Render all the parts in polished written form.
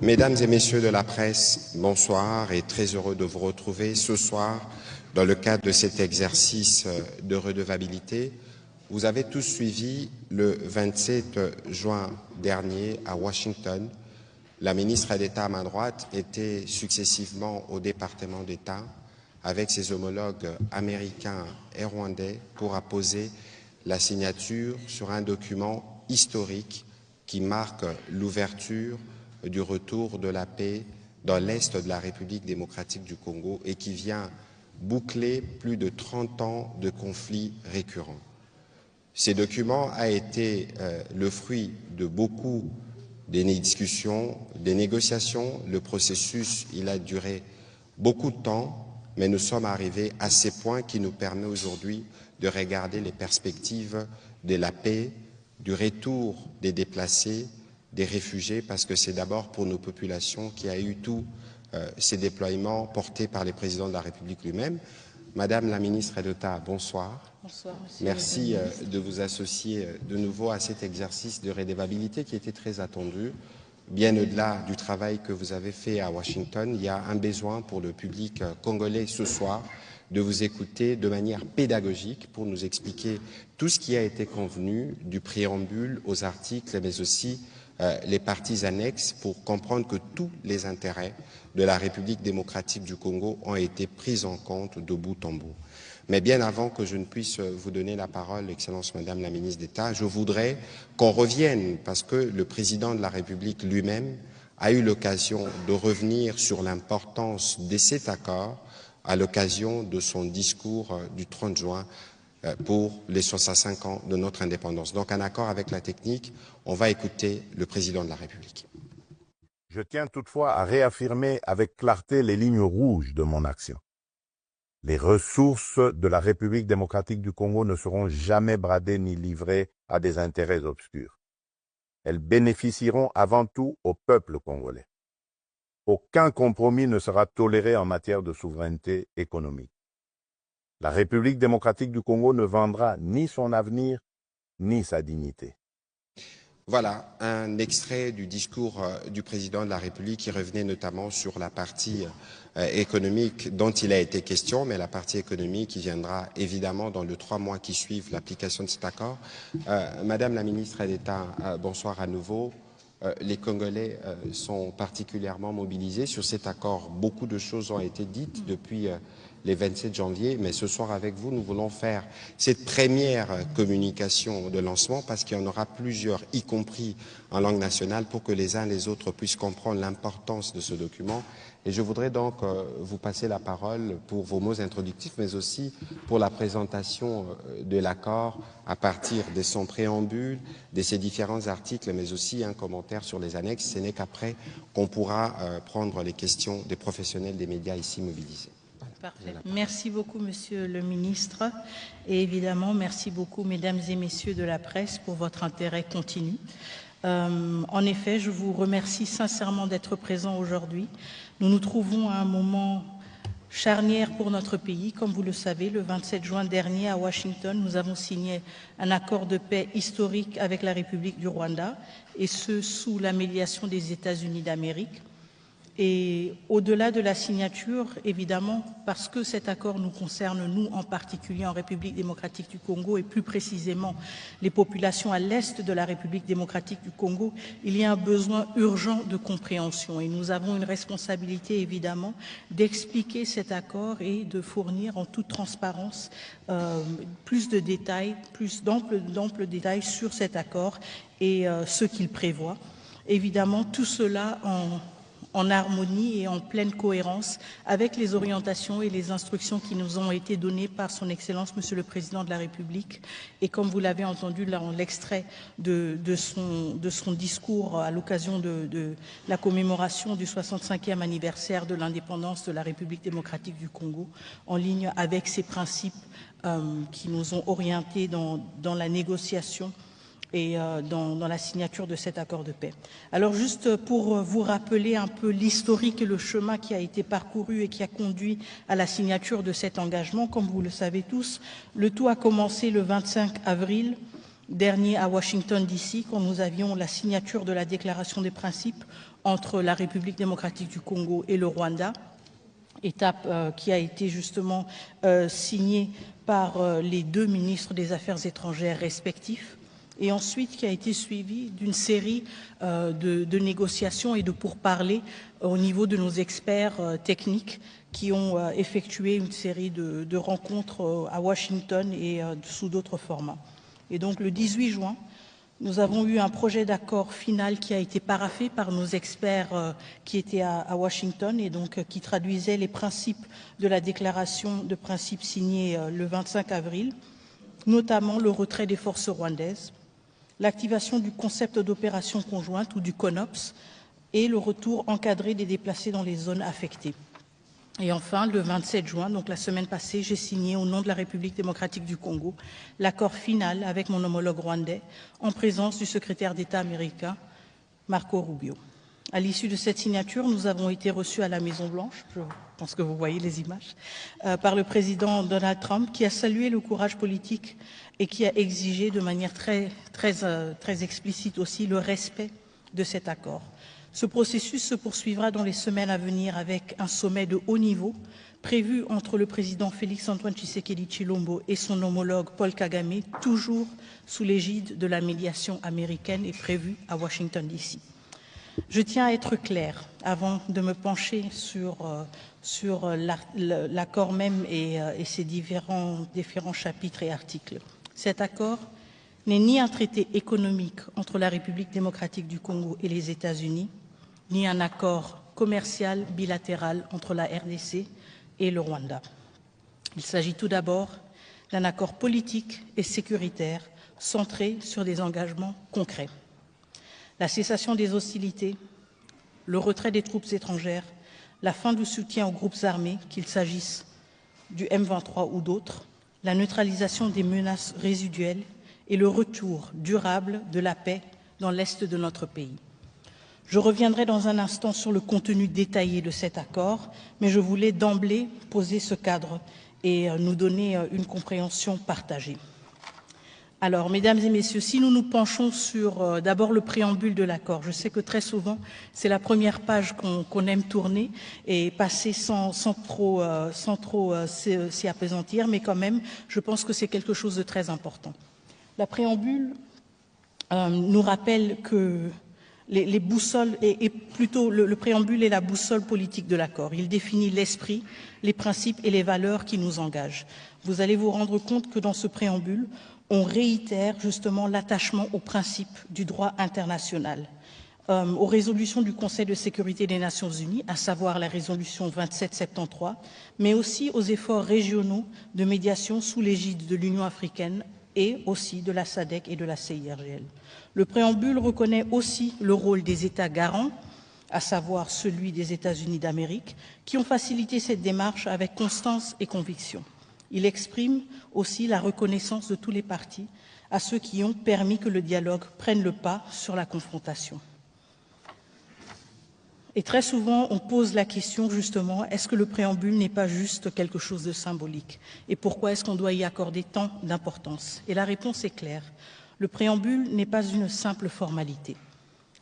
Mesdames et messieurs de la presse, bonsoir et très heureux de vous retrouver ce soir dans le cadre de cet exercice de redevabilité. Vous avez tous suivi le 27 juin dernier à Washington. La ministre d'État à ma droite était successivement au département d'État avec ses homologues américains et rwandais pour apposer la signature sur un document historique qui marque l'ouverture du retour de la paix dans l'Est de la République démocratique du Congo et qui vient boucler plus de 30 ans de conflits récurrents. Ce document a été le fruit de beaucoup de discussions, des négociations. Le processus, il a duré beaucoup de temps, mais nous sommes arrivés à ces points qui nous permettent aujourd'hui de regarder les perspectives de la paix, du retour des déplacés, des réfugiés, parce que c'est d'abord pour nos populations qu'il y a eu tous ces déploiements portés par le président de la République lui-même. Madame la ministre d'État, bonsoir. Bonsoir, monsieur. Merci de vous associer de nouveau à cet exercice de redevabilité qui était très attendu. Bien au-delà du travail que vous avez fait à Washington, il y a un besoin pour le public congolais ce soir de vous écouter de manière pédagogique pour nous expliquer tout ce qui a été convenu, du préambule aux articles, mais aussi les parties annexes pour comprendre que tous les intérêts de la République démocratique du Congo ont été pris en compte de bout en bout. Mais bien avant que je ne puisse vous donner la parole, Excellence Madame la Ministre d'État, je voudrais qu'on revienne, parce que le Président de la République lui-même a eu l'occasion de revenir sur l'importance de cet accord à l'occasion de son discours du 30 juin pour les 65 ans de notre indépendance. Donc, en accord avec la technique, on va écouter le Président de la République. Je tiens toutefois à réaffirmer avec clarté les lignes rouges de mon action. Les ressources de la République démocratique du Congo ne seront jamais bradées ni livrées à des intérêts obscurs. Elles bénéficieront avant tout au peuple congolais. Aucun compromis ne sera toléré en matière de souveraineté économique. La République démocratique du Congo ne vendra ni son avenir, ni sa dignité. Voilà un extrait du discours du président de la République qui revenait notamment sur la partie économique dont il a été question, mais la partie économique qui viendra évidemment dans les 3 mois qui suivent l'application de cet accord. Madame la ministre d'État, bonsoir à nouveau. Les Congolais sont particulièrement mobilisés sur cet accord. Beaucoup de choses ont été dites depuis les 27 janvier, mais ce soir avec vous, nous voulons faire cette première communication de lancement parce qu'il y en aura plusieurs, y compris en langue nationale, pour que les uns et les autres puissent comprendre l'importance de ce document. Et je voudrais donc vous passer la parole pour vos mots introductifs, mais aussi pour la présentation de l'accord à partir de son préambule, de ses différents articles, mais aussi un commentaire sur les annexes. Ce n'est qu'après qu'on pourra prendre les questions des professionnels des médias ici mobilisés. Parfait. Merci beaucoup, Monsieur le Ministre. Et évidemment, merci beaucoup, Mesdames et Messieurs de la presse, pour votre intérêt continu. En effet, je vous remercie sincèrement d'être présents aujourd'hui. Nous nous trouvons à un moment charnière pour notre pays. Comme vous le savez, le 27 juin dernier à Washington, nous avons signé un accord de paix historique avec la République du Rwanda, et ce, sous la médiation des États-Unis d'Amérique. Et au-delà de la signature, évidemment, parce que cet accord nous concerne, nous en particulier en République démocratique du Congo et plus précisément les populations à l'est de la République démocratique du Congo, il y a un besoin urgent de compréhension. Et nous avons une responsabilité, évidemment, d'expliquer cet accord et de fournir en toute transparence plus de détails, plus d'amples détails sur cet accord et ce qu'il prévoit. Évidemment, tout cela en harmonie et en pleine cohérence avec les orientations et les instructions qui nous ont été données par son Excellence, Monsieur le Président de la République. Et comme vous l'avez entendu dans l'extrait de son discours à l'occasion de la commémoration du 65e anniversaire de l'indépendance de la République démocratique du Congo, en ligne avec ces principes qui nous ont orientés dans la négociation et dans la signature de cet accord de paix. Alors juste pour vous rappeler un peu l'historique et le chemin qui a été parcouru et qui a conduit à la signature de cet engagement, comme vous le savez tous, le tout a commencé le 25 avril dernier à Washington, D.C., quand nous avions la signature de la Déclaration des principes entre la République démocratique du Congo et le Rwanda, étape qui a été justement signée par les deux ministres des Affaires étrangères respectifs, et ensuite qui a été suivie d'une série de négociations et de pourparlers au niveau de nos experts techniques qui ont effectué une série de rencontres à Washington et sous d'autres formats. Et donc le 18 juin, nous avons eu un projet d'accord final qui a été paraphé par nos experts qui étaient à Washington et donc qui traduisait les principes de la déclaration de principes signée le 25 avril, notamment le retrait des forces rwandaises, l'activation du concept d'opération conjointe ou du CONOPS et le retour encadré des déplacés dans les zones affectées. Et enfin, le 27 juin, donc la semaine passée, j'ai signé au nom de la République démocratique du Congo l'accord final avec mon homologue rwandais en présence du secrétaire d'État américain Marco Rubio. À l'issue de cette signature, nous avons été reçus à la Maison-Blanche, je pense que vous voyez les images, par le président Donald Trump qui a salué le courage politique et qui a exigé de manière très explicite aussi le respect de cet accord. Ce processus se poursuivra dans les semaines à venir avec un sommet de haut niveau prévu entre le président Félix-Antoine Tshisekedi Tshilombo et son homologue Paul Kagame, toujours sous l'égide de la médiation américaine et prévu à Washington DC. Je tiens à être clair avant de me pencher sur l'accord même et ses différents chapitres et articles. Cet accord n'est ni un traité économique entre la République démocratique du Congo et les États-Unis, ni un accord commercial bilatéral entre la RDC et le Rwanda. Il s'agit tout d'abord d'un accord politique et sécuritaire centré sur des engagements concrets. La cessation des hostilités, le retrait des troupes étrangères, la fin du soutien aux groupes armés, qu'il s'agisse du M23 ou d'autres, la neutralisation des menaces résiduelles et le retour durable de la paix dans l'est de notre pays. Je reviendrai dans un instant sur le contenu détaillé de cet accord, mais je voulais d'emblée poser ce cadre et nous donner une compréhension partagée. Alors, mesdames et messieurs, si nous nous penchons sur d'abord le préambule de l'accord, je sais que très souvent, c'est la première page qu'on aime tourner et passer sans trop s'y appesantir, mais quand même, je pense que c'est quelque chose de très important. La préambule nous rappelle que les boussoles, et plutôt le préambule est la boussole politique de l'accord. Il définit l'esprit, les principes et les valeurs qui nous engagent. Vous allez vous rendre compte que dans ce préambule, on réitère justement l'attachement aux principes du droit international, aux résolutions du Conseil de sécurité des Nations Unies, à savoir la résolution 2773, mais aussi aux efforts régionaux de médiation sous l'égide de l'Union africaine et aussi de la SADC et de la CIRGL. Le préambule reconnaît aussi le rôle des États garants, à savoir celui des États-Unis d'Amérique, qui ont facilité cette démarche avec constance et conviction. Il exprime aussi la reconnaissance de tous les partis à ceux qui ont permis que le dialogue prenne le pas sur la confrontation. Et très souvent, on pose la question justement, est-ce que le préambule n'est pas juste quelque chose de symbolique? Et pourquoi est-ce qu'on doit y accorder tant d'importance? Et la réponse est claire. Le préambule n'est pas une simple formalité.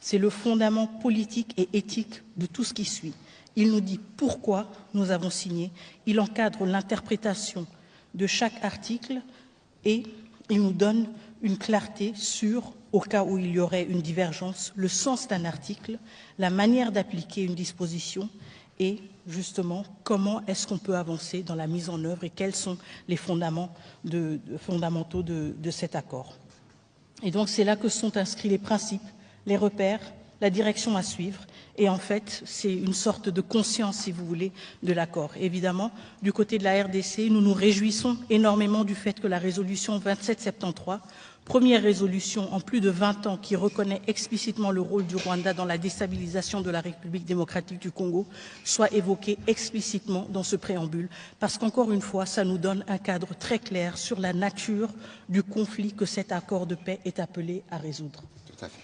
C'est le fondament politique et éthique de tout ce qui suit. Il nous dit pourquoi nous avons signé, il encadre l'interprétation de chaque article et il nous donne une clarté sur, au cas où il y aurait une divergence, le sens d'un article, la manière d'appliquer une disposition et justement comment est-ce qu'on peut avancer dans la mise en œuvre et quels sont les fondamentaux de cet accord. Et donc c'est là que sont inscrits les principes, les repères, la direction à suivre. Et en fait, c'est une sorte de conscience, si vous voulez, de l'accord. Évidemment, du côté de la RDC, nous nous réjouissons énormément du fait que la résolution 2773, première résolution en plus de 20 ans qui reconnaît explicitement le rôle du Rwanda dans la déstabilisation de la République démocratique du Congo, soit évoquée explicitement dans ce préambule. Parce qu'encore une fois, ça nous donne un cadre très clair sur la nature du conflit que cet accord de paix est appelé à résoudre. Tout à fait.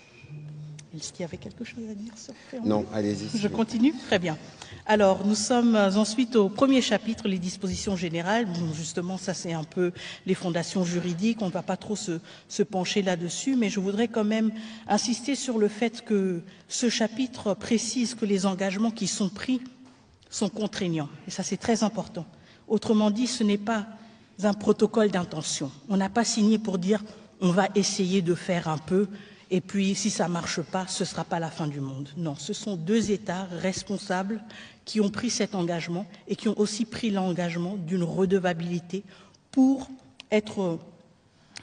Est-ce qu'il y avait quelque chose à dire sur le Non, allez-y. Je continue? Très bien. Alors, nous sommes ensuite au premier chapitre, les dispositions générales. Bon, justement, ça c'est un peu les fondations juridiques, on ne va pas trop se pencher là-dessus, mais je voudrais quand même insister sur le fait que ce chapitre précise que les engagements qui sont pris sont contraignants. Et ça c'est très important. Autrement dit, ce n'est pas un protocole d'intention. On n'a pas signé pour dire on va essayer de faire un peu et puis si ça ne marche pas, ce ne sera pas la fin du monde. Non, ce sont deux États responsables qui ont pris cet engagement et qui ont aussi pris l'engagement d'une redevabilité pour être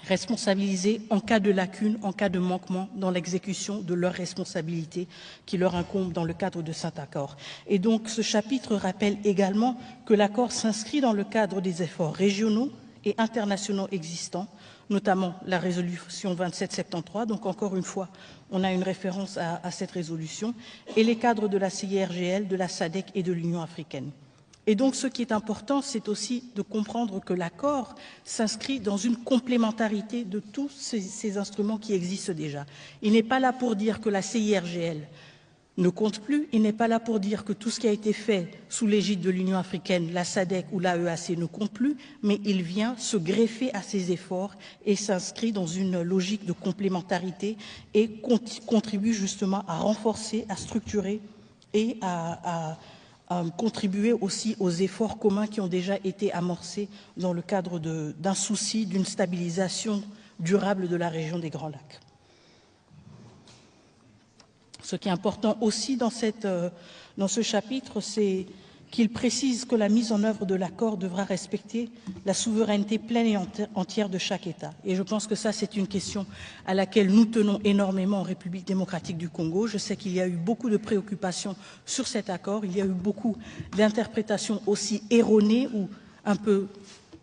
responsabilisés en cas de lacune, en cas de manquement dans l'exécution de leurs responsabilités qui leur incombent dans le cadre de cet accord. Et donc ce chapitre rappelle également que l'accord s'inscrit dans le cadre des efforts régionaux et internationaux existants, notamment la résolution 2773, donc encore une fois, on a une référence à cette résolution, et les cadres de la CIRGL, de la SADC et de l'Union africaine. Et donc, ce qui est important, c'est aussi de comprendre que l'accord s'inscrit dans une complémentarité de tous ces instruments qui existent déjà. Il n'est pas là pour dire que la CIRGL ne compte plus, il n'est pas là pour dire que tout ce qui a été fait sous l'égide de l'Union africaine, la SADC ou l'AEAC ne compte plus, mais il vient se greffer à ces efforts et s'inscrit dans une logique de complémentarité et contribue justement à renforcer, à structurer et à contribuer aussi aux efforts communs qui ont déjà été amorcés dans le cadre d'un souci d'une stabilisation durable de la région des Grands Lacs. Ce qui est important aussi dans ce chapitre, c'est qu'il précise que la mise en œuvre de l'accord devra respecter la souveraineté pleine et entière de chaque État. Et je pense que ça, c'est une question à laquelle nous tenons énormément en République démocratique du Congo. Je sais qu'il y a eu beaucoup de préoccupations sur cet accord. Il y a eu beaucoup d'interprétations aussi erronées ou un peu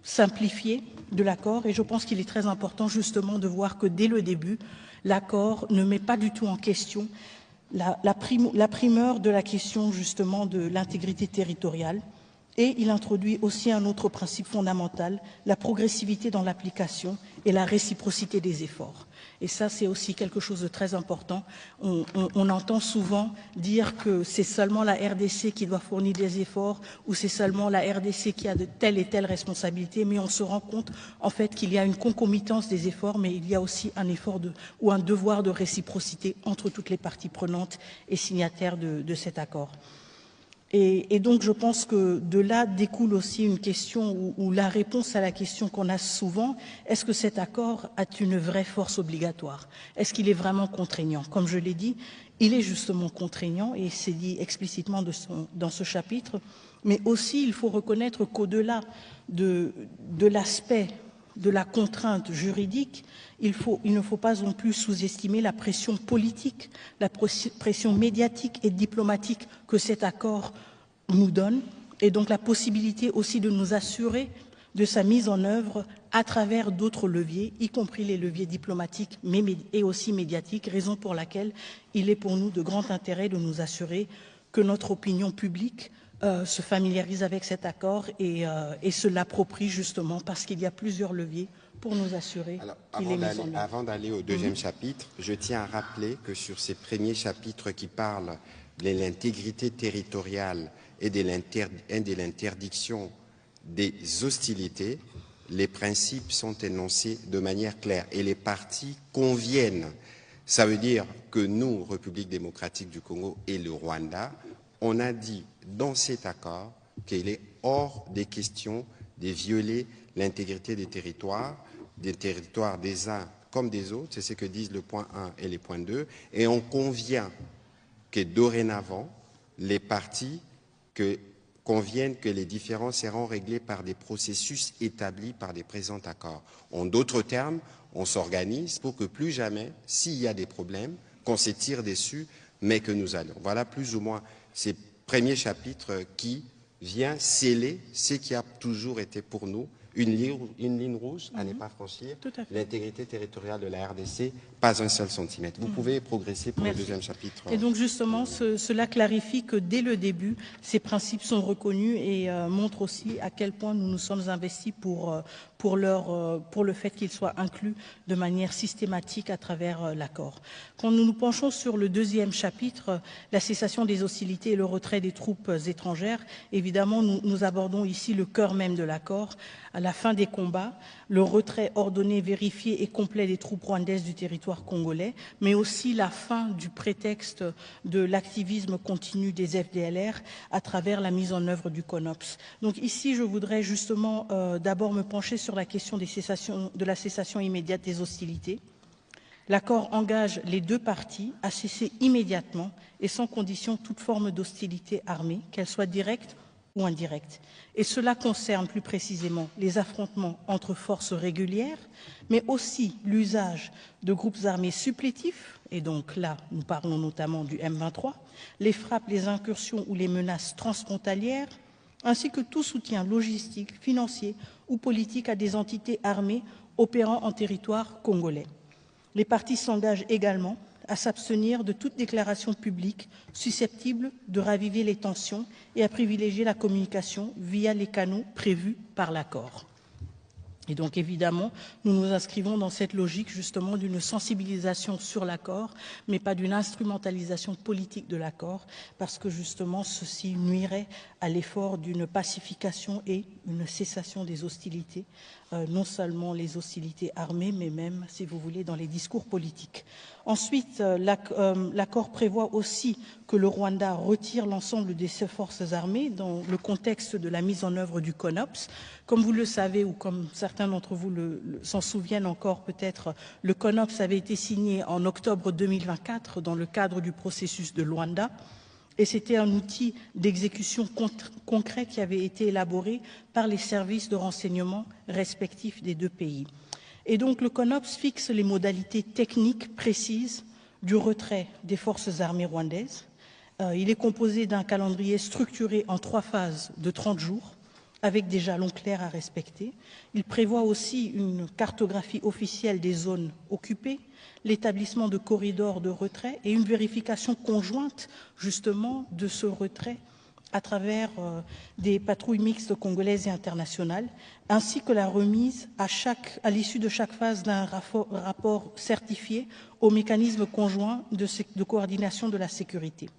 simplifiées de l'accord. Et je pense qu'il est très important justement de voir que dès le début, l'accord ne met pas du tout en question la primeur de la question justement de l'intégrité territoriale et il introduit aussi un autre principe fondamental, la progressivité dans l'application et la réciprocité des efforts. Et ça, c'est aussi quelque chose de très important. On entend souvent dire que c'est seulement la RDC qui doit fournir des efforts ou c'est seulement la RDC qui a de telle et telle responsabilité, mais on se rend compte en fait qu'il y a une concomitance des efforts, mais il y a aussi un effort ou un devoir de réciprocité entre toutes les parties prenantes et signataires de cet accord. Et donc, je pense que de là découle aussi une question ou la réponse à la question qu'on a souvent, est-ce que cet accord a une vraie force obligatoire? Est-ce qu'il est vraiment contraignant? Comme je l'ai dit, il est justement contraignant et c'est dit explicitement dans ce chapitre, mais aussi il faut reconnaître qu'au-delà de l'aspect de la contrainte juridique, il ne faut pas non plus sous-estimer la pression politique, la pression médiatique et diplomatique que cet accord nous donne, et donc la possibilité aussi de nous assurer de sa mise en œuvre à travers d'autres leviers, y compris les leviers diplomatiques et aussi médiatiques, raison pour laquelle il est pour nous de grand intérêt de nous assurer que notre opinion publique se familiarise avec cet accord et se l'approprie justement parce qu'il y a plusieurs leviers pour nous assurer qu'il est mis en œuvre. Avant d'aller au deuxième chapitre, je tiens à rappeler que sur ces premiers chapitres qui parlent de l'intégrité territoriale et de l'interdiction des hostilités, les principes sont énoncés de manière claire et les parties conviennent. Ça veut dire que nous, République démocratique du Congo et le Rwanda, on a dit dans cet accord qu'il est hors des questions de violer l'intégrité des territoires des uns comme des autres, c'est ce que disent le point 1 et les points 2, et on convient que dorénavant, les parties conviennent que les différends seront réglés par des processus établis par des présents accords. En d'autres termes, on s'organise pour que plus jamais, s'il y a des problèmes, qu'on se tire dessus, mais que nous allons. Voilà plus ou moins ces premiers chapitres qui vient sceller ce qui a toujours été pour nous une ligne rouge à ne pas franchir, Tout à fait. l'intégrité territoriale de la RDC, pas un seul centimètre. Vous pouvez progresser pour Merci. le deuxième chapitre. Et donc justement, cela clarifie que dès le début, ces principes sont reconnus et montrent aussi à quel point nous nous sommes investis pour le fait qu'ils soient inclus de manière systématique à travers l'accord. Quand nous nous penchons sur le deuxième chapitre, la cessation des hostilités et le retrait des troupes étrangères, évidemment, nous abordons ici le cœur même de l'accord. À la fin des combats, le retrait ordonné, vérifié et complet des troupes rwandaises du territoire congolais, mais aussi la fin du prétexte de l'activisme continu des FDLR à travers la mise en œuvre du CONOPS. Donc ici, je voudrais justement d'abord me pencher sur la question de la cessation immédiate des hostilités. L'accord engage les deux parties à cesser immédiatement et sans condition toute forme d'hostilité armée, qu'elle soit directe ou indirecte. Et cela concerne plus précisément les affrontements entre forces régulières, mais aussi l'usage de groupes armés supplétifs, et donc là, nous parlons notamment du M23, les frappes, les incursions ou les menaces transfrontalières, ainsi que tout soutien logistique, financier ou politique à des entités armées opérant en territoire congolais. Les parties s'engagent également à s'abstenir de toute déclaration publique susceptible de raviver les tensions et à privilégier la communication via les canaux prévus par l'accord. Et donc, évidemment, nous nous inscrivons dans cette logique, justement, d'une sensibilisation sur l'accord, mais pas d'une instrumentalisation politique de l'accord, parce que, justement, ceci nuirait à l'effort d'une pacification et une cessation des hostilités, non seulement les hostilités armées, mais même, si vous voulez, dans les discours politiques. Ensuite, l'accord prévoit aussi que le Rwanda retire l'ensemble de ses forces armées dans le contexte de la mise en œuvre du CONOPS. Comme vous le savez, ou comme certains d'entre vous s'en souviennent encore peut-être, le CONOPS avait été signé en octobre 2024 dans le cadre du processus de Luanda. Et c'était un outil d'exécution concret qui avait été élaboré par les services de renseignement respectifs des deux pays. Et donc le CONOPS fixe les modalités techniques précises du retrait des forces armées rwandaises. Il est composé d'un calendrier structuré en 3 phases de 30 jours, avec des jalons clairs à respecter. Il prévoit aussi une cartographie officielle des zones occupées, l'établissement de corridors de retrait et une vérification conjointe justement de ce retrait à travers des patrouilles mixtes congolaises et internationales, ainsi que la remise à l'issue de chaque phase d'un rapport certifié au mécanisme conjoint de coordination de la sécurité.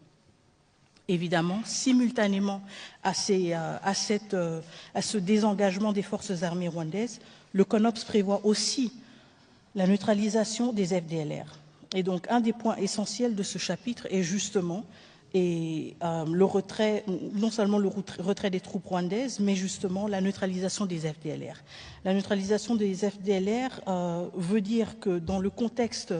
Évidemment, simultanément à ce désengagement des forces armées rwandaises, le CONOPS prévoit aussi la neutralisation des FDLR. Et donc, un des points essentiels de ce chapitre est justement le retrait, non seulement le retrait des troupes rwandaises, mais justement la neutralisation des FDLR. La neutralisation des FDLR veut dire que dans le contexte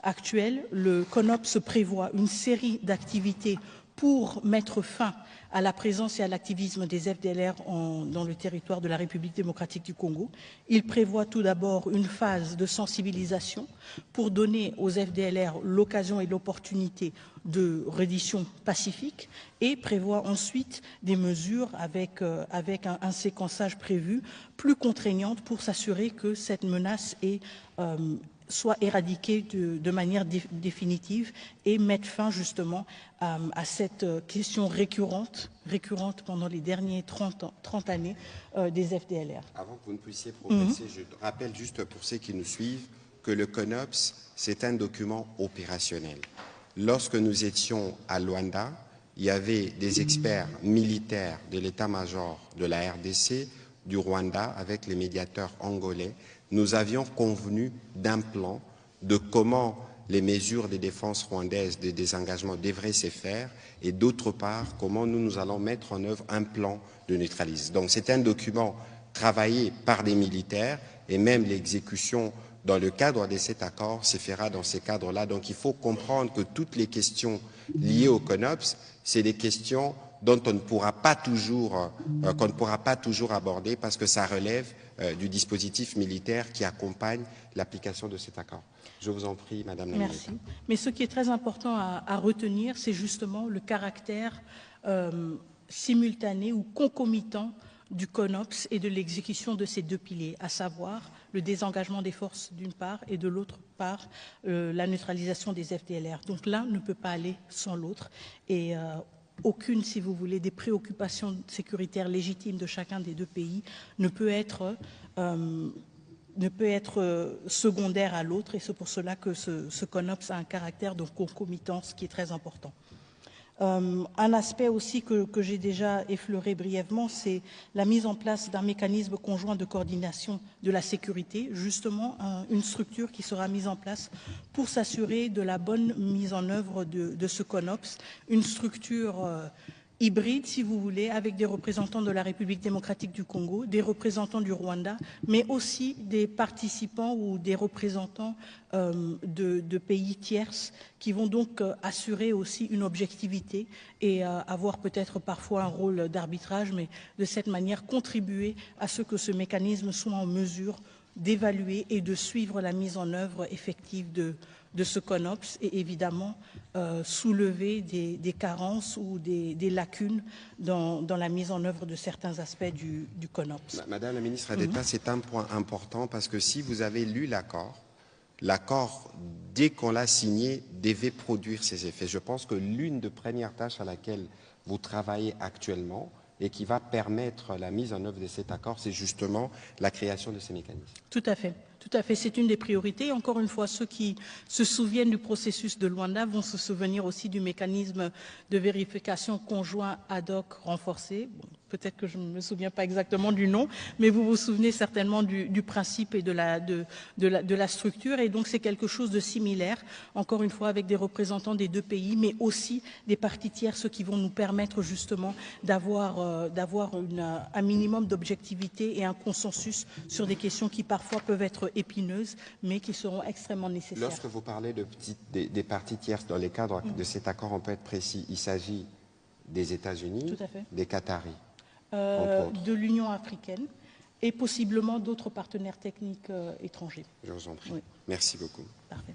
actuel, le CONOPS prévoit une série d'activités pour mettre fin à la présence et à l'activisme des FDLR dans le territoire de la République démocratique du Congo. Il prévoit tout d'abord une phase de sensibilisation pour donner aux FDLR l'occasion et l'opportunité de reddition pacifique et prévoit ensuite des mesures avec un séquençage prévu plus contraignante pour s'assurer que cette menace soit éradiquée de manière définitive et mettre fin justement à cette question récurrente pendant les derniers 30 années des FDLR. Avant que vous ne puissiez progresser, je rappelle juste pour ceux qui nous suivent que le CONOPS, c'est un document opérationnel. Lorsque nous étions à Luanda, il y avait des experts militaires de l'état-major de la RDC, du Rwanda, avec les médiateurs angolais. Nous avions convenu d'un plan de comment les mesures de défense rwandaises de désengagement devraient se faire et d'autre part, comment nous allons mettre en œuvre un plan de neutralisation. Donc c'est un document travaillé par des militaires et même l'exécution dans le cadre de cet accord se fera dans ces cadres-là. Donc il faut comprendre que toutes les questions liées au CONOPS, c'est des questions dont on ne pourra pas toujours, qu'on ne pourra pas toujours aborder parce que ça relève du dispositif militaire qui accompagne l'application de cet accord. Je vous en prie, Madame la Ministre. Merci. Mais ce qui est très important à retenir, c'est justement le caractère simultané ou concomitant du CONOPS et de l'exécution de ces deux piliers, à savoir le désengagement des forces d'une part et de l'autre part la neutralisation des FDLR. Donc l'un ne peut pas aller sans l'autre et aucune, si vous voulez, des préoccupations sécuritaires légitimes de chacun des deux pays ne peut être secondaire à l'autre, et c'est pour cela que ce CONOPS a un caractère de concomitance qui est très important. Un aspect aussi que j'ai déjà effleuré brièvement, c'est la mise en place d'un mécanisme conjoint de coordination de la sécurité, justement une structure qui sera mise en place pour s'assurer de la bonne mise en œuvre de ce CONOPS, une structure hybride, si vous voulez, avec des représentants de la République démocratique du Congo, des représentants du Rwanda, mais aussi des participants ou des représentants de pays tierces qui vont donc assurer aussi une objectivité et avoir peut-être parfois un rôle d'arbitrage, mais de cette manière contribuer à ce que ce mécanisme soit en mesure d'évaluer et de suivre la mise en œuvre effective de ce CONOPS et évidemment soulever des carences ou des lacunes dans la mise en œuvre de certains aspects du CONOPS. Madame la ministre d'État, c'est un point important parce que si vous avez lu l'accord, dès qu'on l'a signé, devait produire ses effets. Je pense que l'une des premières tâches à laquelle vous travaillez actuellement et qui va permettre la mise en œuvre de cet accord, c'est justement la création de ces mécanismes. Tout à fait. Tout à fait, c'est une des priorités. Encore une fois, ceux qui se souviennent du processus de Luanda vont se souvenir aussi du mécanisme de vérification conjoint ad hoc renforcé. Bon, peut-être que je ne me souviens pas exactement du nom, mais vous vous souvenez certainement du principe et de la structure. Et donc, c'est quelque chose de similaire, encore une fois, avec des représentants des deux pays, mais aussi des parties tierces qui vont nous permettre justement d'avoir un minimum d'objectivité et un consensus sur des questions qui parfois peuvent être épineuses, mais qui seront extrêmement nécessaires. Lorsque vous parlez des parties tierces dans les cadres de cet accord, on peut être précis. Il s'agit des États-Unis, des Qataris, de l'Union africaine et possiblement d'autres partenaires techniques étrangers. Je vous en prie. Oui. Merci beaucoup. Parfait.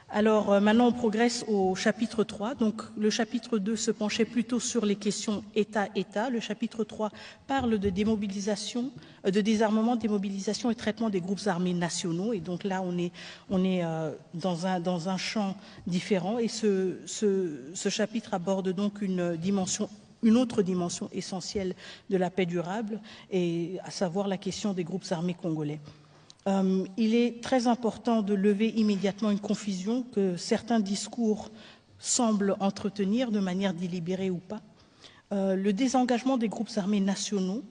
Alors maintenant, on progresse au chapitre 3. Donc le chapitre 2 se penchait plutôt sur les questions État-État. Le chapitre 3 parle de démobilisation, de désarmement, démobilisation et traitement des groupes armés nationaux. Et donc là, on est dans un champ différent. Et ce chapitre aborde donc une autre dimension essentielle de la paix durable, et à savoir la question des groupes armés congolais. Il est très important de lever immédiatement une confusion que certains discours semblent entretenir de manière délibérée ou pas. Le désengagement des groupes armés nationaux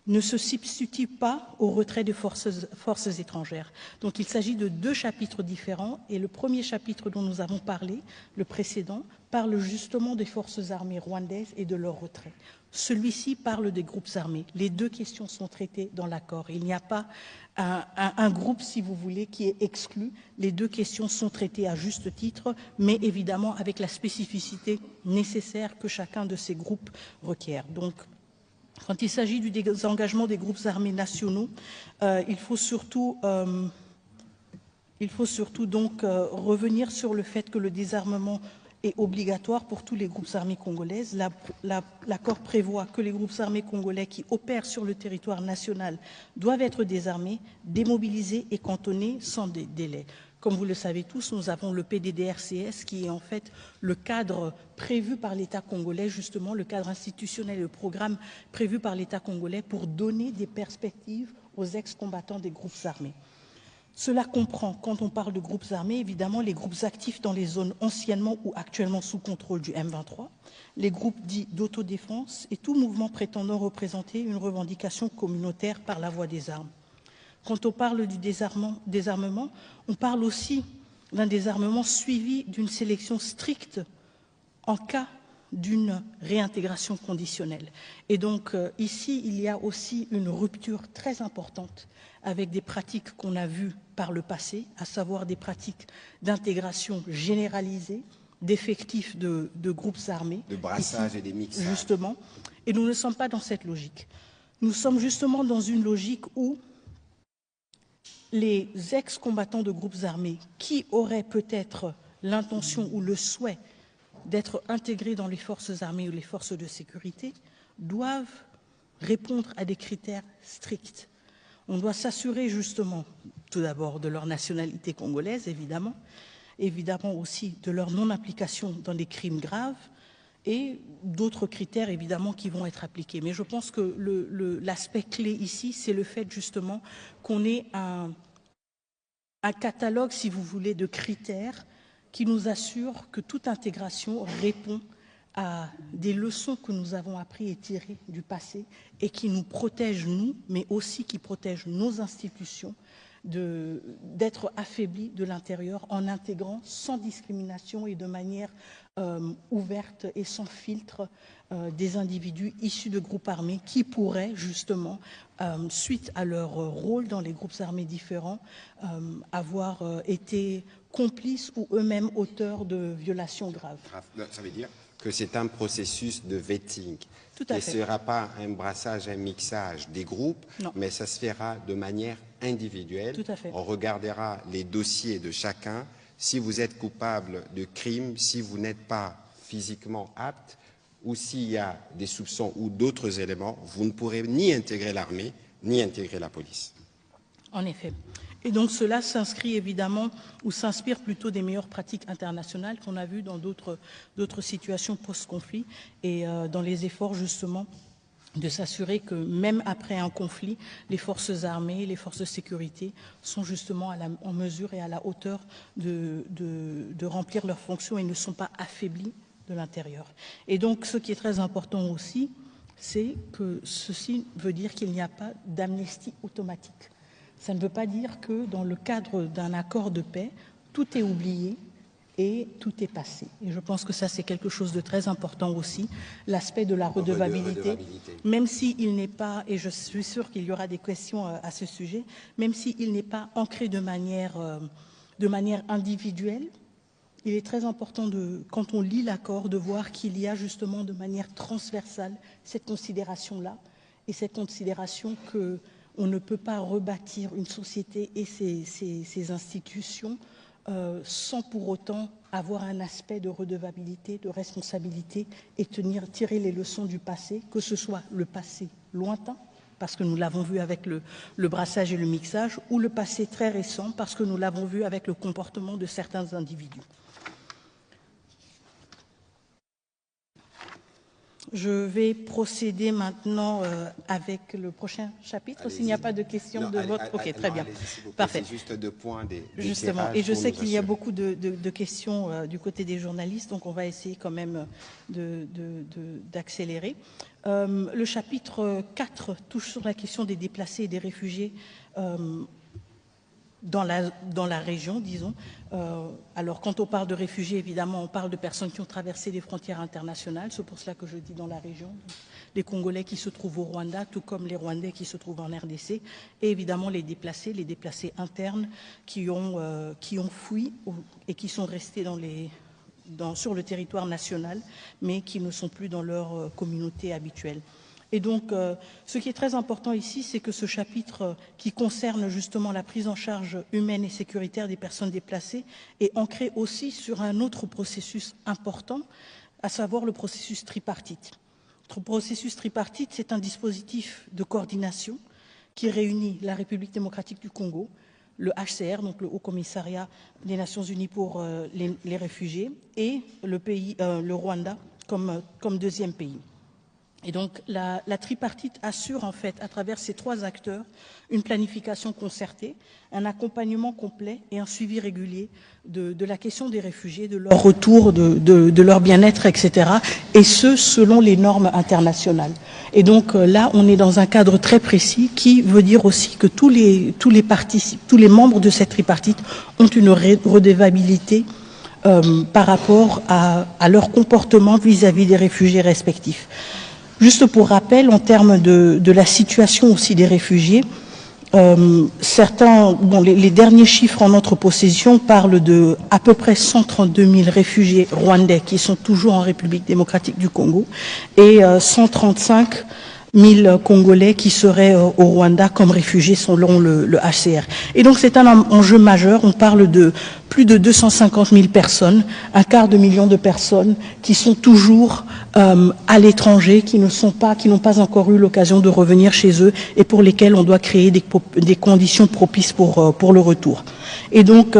ne se substitue pas au retrait des forces étrangères. Donc il s'agit de deux chapitres différents, et le premier chapitre dont nous avons parlé, le précédent, parle justement des forces armées rwandaises et de leur retrait. Celui-ci parle des groupes armés. Les deux questions sont traitées dans l'accord. Il n'y a pas un groupe, si vous voulez, qui est exclu. Les deux questions sont traitées à juste titre, mais évidemment avec la spécificité nécessaire que chacun de ces groupes requiert. Donc, quand il s'agit du désengagement des groupes armés nationaux, il faut surtout donc revenir sur le fait que le désarmement est obligatoire pour tous les groupes armés congolaises. L'accord prévoit que les groupes armés congolais qui opèrent sur le territoire national doivent être désarmés, démobilisés et cantonnés sans délai. Comme vous le savez tous, nous avons le PDDRCS qui est en fait le cadre prévu par l'État congolais, justement le cadre institutionnel et le programme prévu par l'État congolais pour donner des perspectives aux ex-combattants des groupes armés. Cela comprend, quand on parle de groupes armés, évidemment les groupes actifs dans les zones anciennement ou actuellement sous contrôle du M23, les groupes dits d'autodéfense et tout mouvement prétendant représenter une revendication communautaire par la voie des armes. Quand on parle du désarmement, on parle aussi d'un désarmement suivi d'une sélection stricte en cas d'une réintégration conditionnelle. Et donc ici, il y a aussi une rupture très importante avec des pratiques qu'on a vues par le passé, à savoir des pratiques d'intégration généralisée, d'effectifs de groupes armés. De brassage et des mixages. Justement. Et nous ne sommes pas dans cette logique. Nous sommes justement dans une logique où les ex-combattants de groupes armés qui auraient peut-être l'intention ou le souhait d'être intégrés dans les forces armées ou les forces de sécurité doivent répondre à des critères stricts. On doit s'assurer justement, tout d'abord, de leur nationalité congolaise, évidemment aussi de leur non-application dans des crimes graves, et d'autres critères, évidemment, qui vont être appliqués. Mais je pense que l'aspect clé ici, c'est le fait, justement, qu'on ait un catalogue, si vous voulez, de critères qui nous assure que toute intégration répond à des leçons que nous avons appris et tirées du passé et qui nous protègent, nous, mais aussi qui protègent nos institutions d'être affaiblis de l'intérieur en intégrant sans discrimination et de manière ouverte et sans filtre des individus issus de groupes armés qui pourraient justement, suite à leur rôle dans les groupes armés différents, avoir été complices ou eux-mêmes auteurs de violations graves. Ça veut dire que c'est un processus de vetting. Tout à fait. Ce ne sera pas un brassage, un mixage des groupes, non. Mais ça se fera de manière individuelle. Tout à fait. On regardera les dossiers de chacun. Si vous êtes coupable de crime, si vous n'êtes pas physiquement apte, ou s'il y a des soupçons ou d'autres éléments, vous ne pourrez ni intégrer l'armée, ni intégrer la police. En effet. Et donc cela s'inscrit évidemment, ou s'inspire plutôt des meilleures pratiques internationales qu'on a vues dans d'autres situations post-conflit et dans les efforts justement de s'assurer que même après un conflit, les forces armées, les forces de sécurité sont justement en mesure et à la hauteur de remplir leurs fonctions et ne sont pas affaiblis de l'intérieur. Et donc ce qui est très important aussi, c'est que ceci veut dire qu'il n'y a pas d'amnistie automatique. Ça ne veut pas dire que dans le cadre d'un accord de paix, tout est oublié et tout est passé. Et je pense que ça, c'est quelque chose de très important aussi, l'aspect de la redevabilité, même s'il n'est pas, et je suis sûre qu'il y aura des questions à ce sujet, même s'il n'est pas ancré de manière individuelle, il est très important, quand on lit l'accord, de voir qu'il y a justement de manière transversale cette considération-là, et cette considération que on ne peut pas rebâtir une société et ses institutions sans pour autant avoir un aspect de redevabilité, de responsabilité et tirer les leçons du passé, que ce soit le passé lointain, parce que nous l'avons vu avec le brassage et le mixage, ou le passé très récent, parce que nous l'avons vu avec le comportement de certains individus. Je vais procéder maintenant avec le prochain chapitre, s'il n'y a pas de questions de votre... Ok, très bien. Parfait. C'est juste deux points justement, et je sais qu'il y a beaucoup de questions du côté des journalistes, donc on va essayer quand même d'accélérer. Le chapitre 4 touche sur la question des déplacés et des réfugiés dans la région, disons. Alors, quand on parle de réfugiés, évidemment, on parle de personnes qui ont traversé des frontières internationales. C'est pour cela que je dis dans la région. Les Congolais qui se trouvent au Rwanda, tout comme les Rwandais qui se trouvent en RDC. Et évidemment, les déplacés internes qui ont fui et qui sont restés sur le territoire national, mais qui ne sont plus dans leur communauté habituelle. Et donc, ce qui est très important ici, c'est que ce chapitre qui concerne justement la prise en charge humaine et sécuritaire des personnes déplacées est ancré aussi sur un autre processus important, à savoir le processus tripartite. Le processus tripartite, c'est un dispositif de coordination qui réunit la République démocratique du Congo, le HCR, donc le Haut Commissariat des Nations Unies pour les réfugiés, et le Rwanda comme deuxième pays. Et donc, la tripartite assure, en fait, à travers ces trois acteurs, une planification concertée, un accompagnement complet et un suivi régulier de la question des réfugiés, de leur retour, de leur bien-être, etc. Et ce, selon les normes internationales. Et donc, là, on est dans un cadre très précis qui veut dire aussi que tous les membres de cette tripartite ont une redevabilité par rapport à leur comportement vis-à-vis des réfugiés respectifs. Juste pour rappel, en termes de la situation aussi des réfugiés, les derniers chiffres en notre possession parlent de à peu près 132 000 réfugiés rwandais qui sont toujours en République démocratique du Congo et 135 000 Congolais qui seraient au Rwanda comme réfugiés selon le HCR. Et donc c'est un enjeu majeur. On parle de plus de 250 000 personnes, un quart de million de personnes qui sont toujours à l'étranger, qui n'ont pas encore eu l'occasion de revenir chez eux et pour lesquels on doit créer des conditions propices pour le retour. Et donc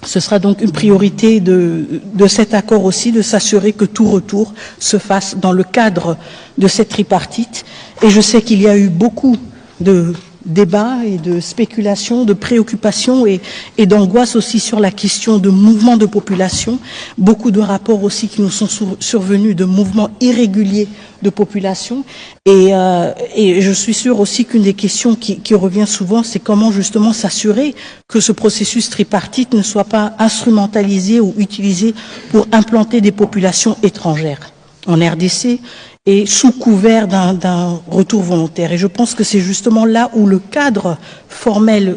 ce sera donc une priorité de cet accord aussi, de s'assurer que tout retour se fasse dans le cadre de cette tripartite. Et je sais qu'il y a eu beaucoup de débats et de spéculations, de préoccupations et d'angoisse aussi sur la question de mouvements de population. Beaucoup de rapports aussi qui nous sont survenus de mouvements irréguliers de population. Et je suis sûre aussi qu'une des questions qui revient souvent, c'est comment justement s'assurer que ce processus tripartite ne soit pas instrumentalisé ou utilisé pour implanter des populations étrangères en RDC et sous couvert d'un retour volontaire. Et je pense que c'est justement là où le cadre formel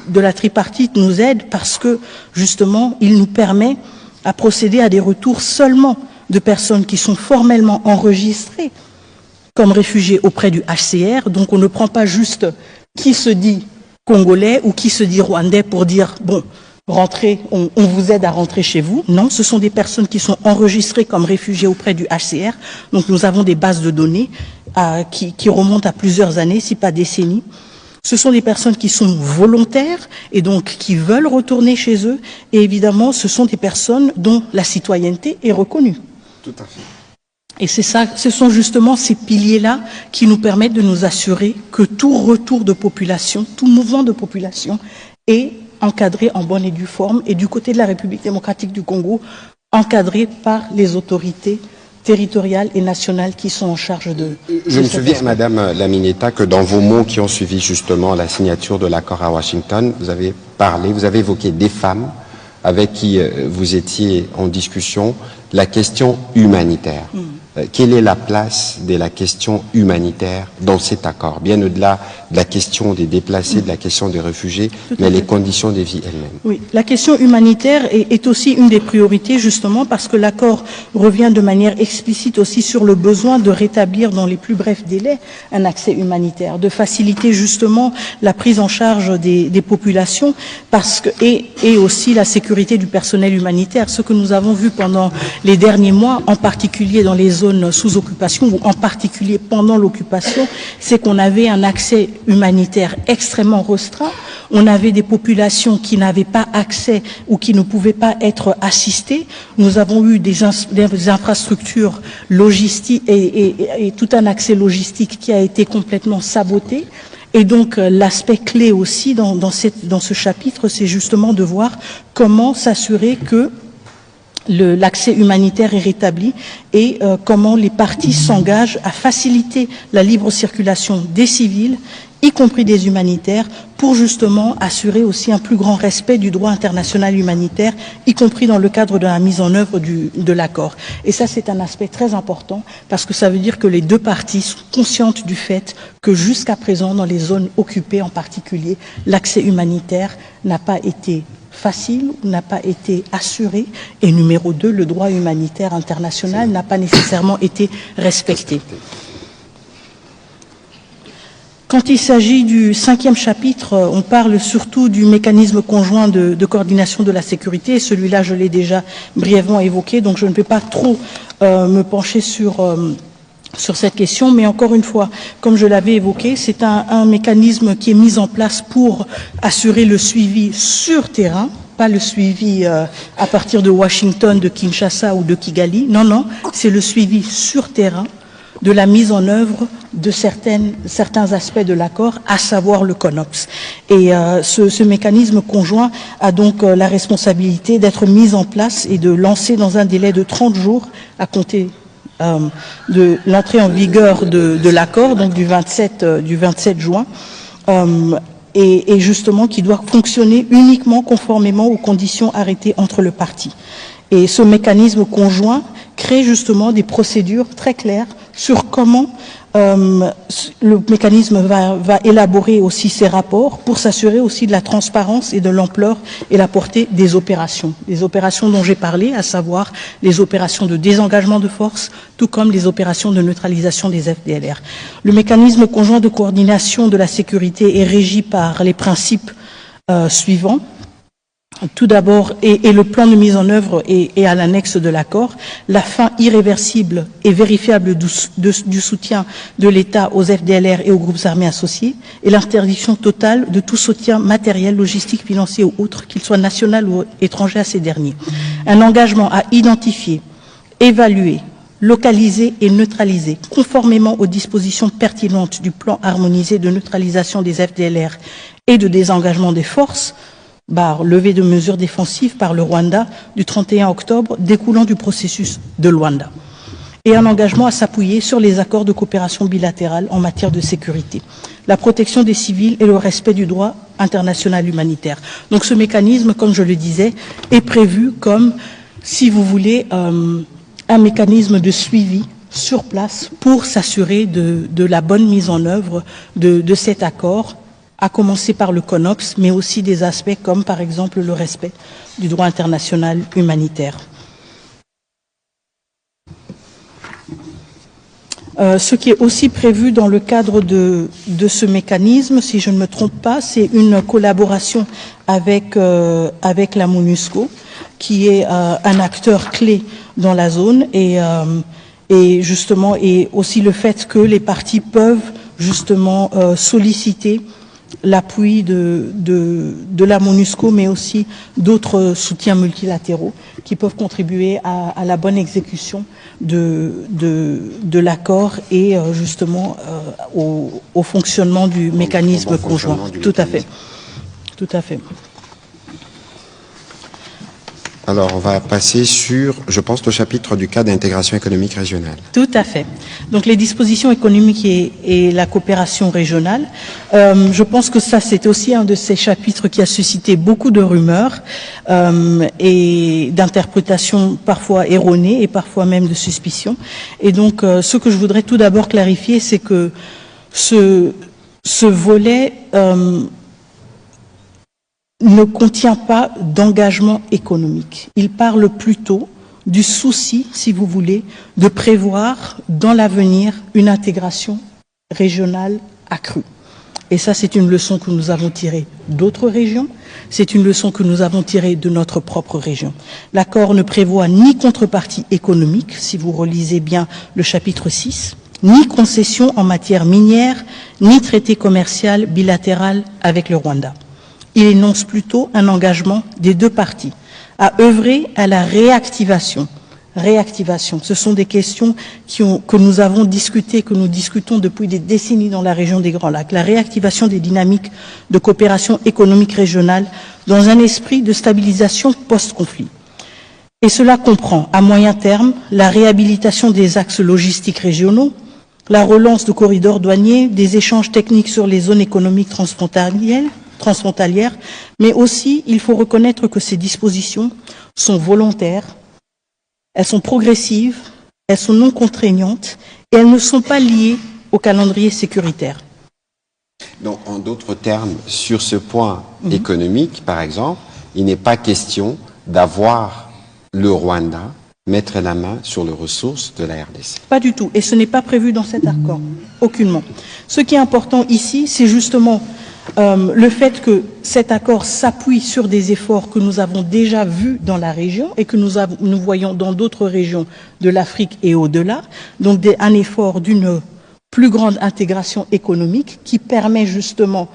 de la tripartite nous aide, parce que justement il nous permet à procéder à des retours seulement de personnes qui sont formellement enregistrées comme réfugiés auprès du HCR. Donc on ne prend pas juste qui se dit congolais ou qui se dit rwandais pour dire bon, rentrez, on vous aide à rentrer chez vous. Non, ce sont des personnes qui sont enregistrées comme réfugiés auprès du HCR. Donc nous avons des bases de données qui remontent à plusieurs années, si pas décennies. Ce sont des personnes qui sont volontaires et donc qui veulent retourner chez eux. Et évidemment, ce sont des personnes dont la citoyenneté est reconnue. Tout à fait. Et c'est ça, ce sont justement ces piliers-là qui nous permettent de nous assurer que tout retour de population, tout mouvement de population est encadré en bonne et due forme, et du côté de la République démocratique du Congo, encadré par les autorités territoriales et nationales qui sont en charge de... Je me souviens, Madame Lamineta, que dans vos mots qui ont suivi justement la signature de l'accord à Washington, vous avez évoqué des femmes avec qui vous étiez en discussion, la question humanitaire. Quelle est la place de la question humanitaire dans cet accord, bien au-delà de la question des déplacés, de la question des réfugiés, mais les conditions de vie elles-mêmes? Oui, la question humanitaire est aussi une des priorités, justement parce que l'accord revient de manière explicite aussi sur le besoin de rétablir dans les plus brefs délais un accès humanitaire, de faciliter justement la prise en charge des populations et aussi la sécurité du personnel humanitaire. Ce que nous avons vu pendant les derniers mois, en particulier dans les zones sous occupation ou en particulier pendant l'occupation, c'est qu'on avait un accès humanitaire extrêmement restreint. On avait des populations qui n'avaient pas accès ou qui ne pouvaient pas être assistées. Nous avons eu des infrastructures logistiques et tout un accès logistique qui a été complètement saboté. Et donc l'aspect clé aussi dans ce chapitre, c'est justement de voir comment s'assurer que l'accès humanitaire est rétabli et comment les parties s'engagent à faciliter la libre circulation des civils, y compris des humanitaires, pour justement assurer aussi un plus grand respect du droit international humanitaire, y compris dans le cadre de la mise en œuvre de l'accord. Et ça, c'est un aspect très important, parce que ça veut dire que les deux parties sont conscientes du fait que jusqu'à présent, dans les zones occupées en particulier, l'accès humanitaire n'a pas été facile, n'a pas été assuré, et numéro 2, le droit humanitaire international n'a pas nécessairement été respecté. Quand il s'agit du 5e chapitre, on parle surtout du mécanisme conjoint de coordination de la sécurité. Celui-là, je l'ai déjà brièvement évoqué, donc je ne vais pas trop me pencher sur cette question, mais encore une fois, comme je l'avais évoqué, c'est un mécanisme qui est mis en place pour assurer le suivi sur terrain, pas le suivi à partir de Washington, de Kinshasa ou de Kigali. Non, non, c'est le suivi sur terrain de la mise en œuvre de certains aspects de l'accord, à savoir le CONOPS. Et ce mécanisme conjoint a donc la responsabilité d'être mis en place et de lancer dans un délai de 30 jours à compter de l'entrée en vigueur de l'accord, donc du 27 juin, et justement qui doit fonctionner uniquement conformément aux conditions arrêtées entre les parties. Et ce mécanisme conjoint crée justement des procédures très claires sur comment le mécanisme va élaborer aussi ses rapports pour s'assurer aussi de la transparence et de l'ampleur et la portée des opérations. Les opérations dont j'ai parlé, à savoir les opérations de désengagement de force, tout comme les opérations de neutralisation des FDLR. Le mécanisme conjoint de coordination de la sécurité est régi par les principes suivants. Tout d'abord, et le plan de mise en œuvre est à l'annexe de l'accord, la fin irréversible et vérifiable du soutien de l'État aux FDLR et aux groupes armés associés, et l'interdiction totale de tout soutien matériel, logistique, financier ou autre, qu'il soit national ou étranger à ces derniers. Un engagement à identifier, évaluer, localiser et neutraliser, conformément aux dispositions pertinentes du plan harmonisé de neutralisation des FDLR et de désengagement des forces, levée de mesures défensives par le Rwanda du 31 octobre découlant du processus de Luanda, et un engagement à s'appuyer sur les accords de coopération bilatérale en matière de sécurité, la protection des civils et le respect du droit international humanitaire. Donc ce mécanisme, comme je le disais, est prévu comme, si vous voulez, un mécanisme de suivi sur place pour s'assurer de la bonne mise en œuvre de cet accord, à commencer par le CONOPS, mais aussi des aspects comme, par exemple, le respect du droit international humanitaire. Ce qui est aussi prévu dans le cadre de ce mécanisme, si je ne me trompe pas, c'est une collaboration avec la MONUSCO, qui est un acteur clé dans la zone, et justement, et aussi le fait que les parties peuvent justement solliciter l'appui de la MONUSCO, mais aussi d'autres soutiens multilatéraux qui peuvent contribuer à la bonne exécution de l'accord et justement au fonctionnement du mécanisme conjoint. Tout à fait. Tout à fait. Alors, on va passer sur, je pense, le chapitre du cadre d'intégration économique régionale. Tout à fait. Donc, les dispositions économiques et la coopération régionale. Je pense que ça, c'est aussi un de ces chapitres qui a suscité beaucoup de rumeurs et d'interprétations parfois erronées et parfois même de suspicions. Et donc, ce que je voudrais tout d'abord clarifier, c'est que ce volet ne contient pas d'engagement économique. Il parle plutôt du souci, si vous voulez, de prévoir dans l'avenir une intégration régionale accrue. Et ça, c'est une leçon que nous avons tirée d'autres régions, c'est une leçon que nous avons tirée de notre propre région. L'accord ne prévoit ni contrepartie économique, si vous relisez bien le chapitre 6, ni concession en matière minière, ni traité commercial bilatéral avec le Rwanda. Il énonce plutôt un engagement des deux parties à œuvrer à la réactivation. Réactivation, ce sont des questions que nous avons discutées, que nous discutons depuis des décennies dans la région des Grands Lacs. La réactivation des dynamiques de coopération économique régionale dans un esprit de stabilisation post-conflit. Et cela comprend, à moyen terme, la réhabilitation des axes logistiques régionaux, la relance de corridors douaniers, des échanges techniques sur les zones économiques transfrontalières, mais aussi, il faut reconnaître que ces dispositions sont volontaires, elles sont progressives, elles sont non contraignantes et elles ne sont pas liées au calendrier sécuritaire. Donc, en d'autres termes, sur ce point économique, par exemple, il n'est pas question d'avoir le Rwanda mettre la main sur les ressources de la RDC. Pas du tout, et ce n'est pas prévu dans cet accord, aucunement. Ce qui est important ici, c'est justement le fait que cet accord s'appuie sur des efforts que nous avons déjà vus dans la région et que nous voyons dans d'autres régions de l'Afrique et au-delà, donc un effort d'une plus grande intégration économique qui permet justement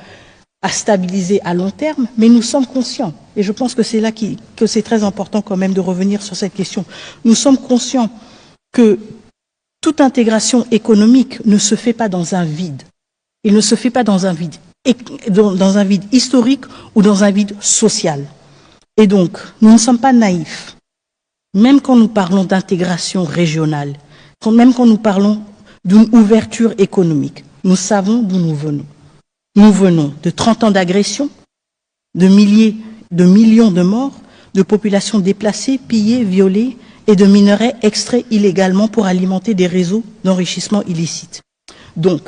à stabiliser à long terme, mais nous sommes conscients, et je pense que c'est là que c'est très important quand même de revenir sur cette question, nous sommes conscients que toute intégration économique ne se fait pas dans un vide, il ne se fait pas dans un vide historique ou dans un vide social. Et donc, nous ne sommes pas naïfs. Même quand nous parlons d'intégration régionale, même quand nous parlons d'une ouverture économique, nous savons d'où nous venons. Nous venons de 30 ans d'agression, de millions de morts, de populations déplacées, pillées, violées et de minerais extraits illégalement pour alimenter des réseaux d'enrichissement illicite. Donc,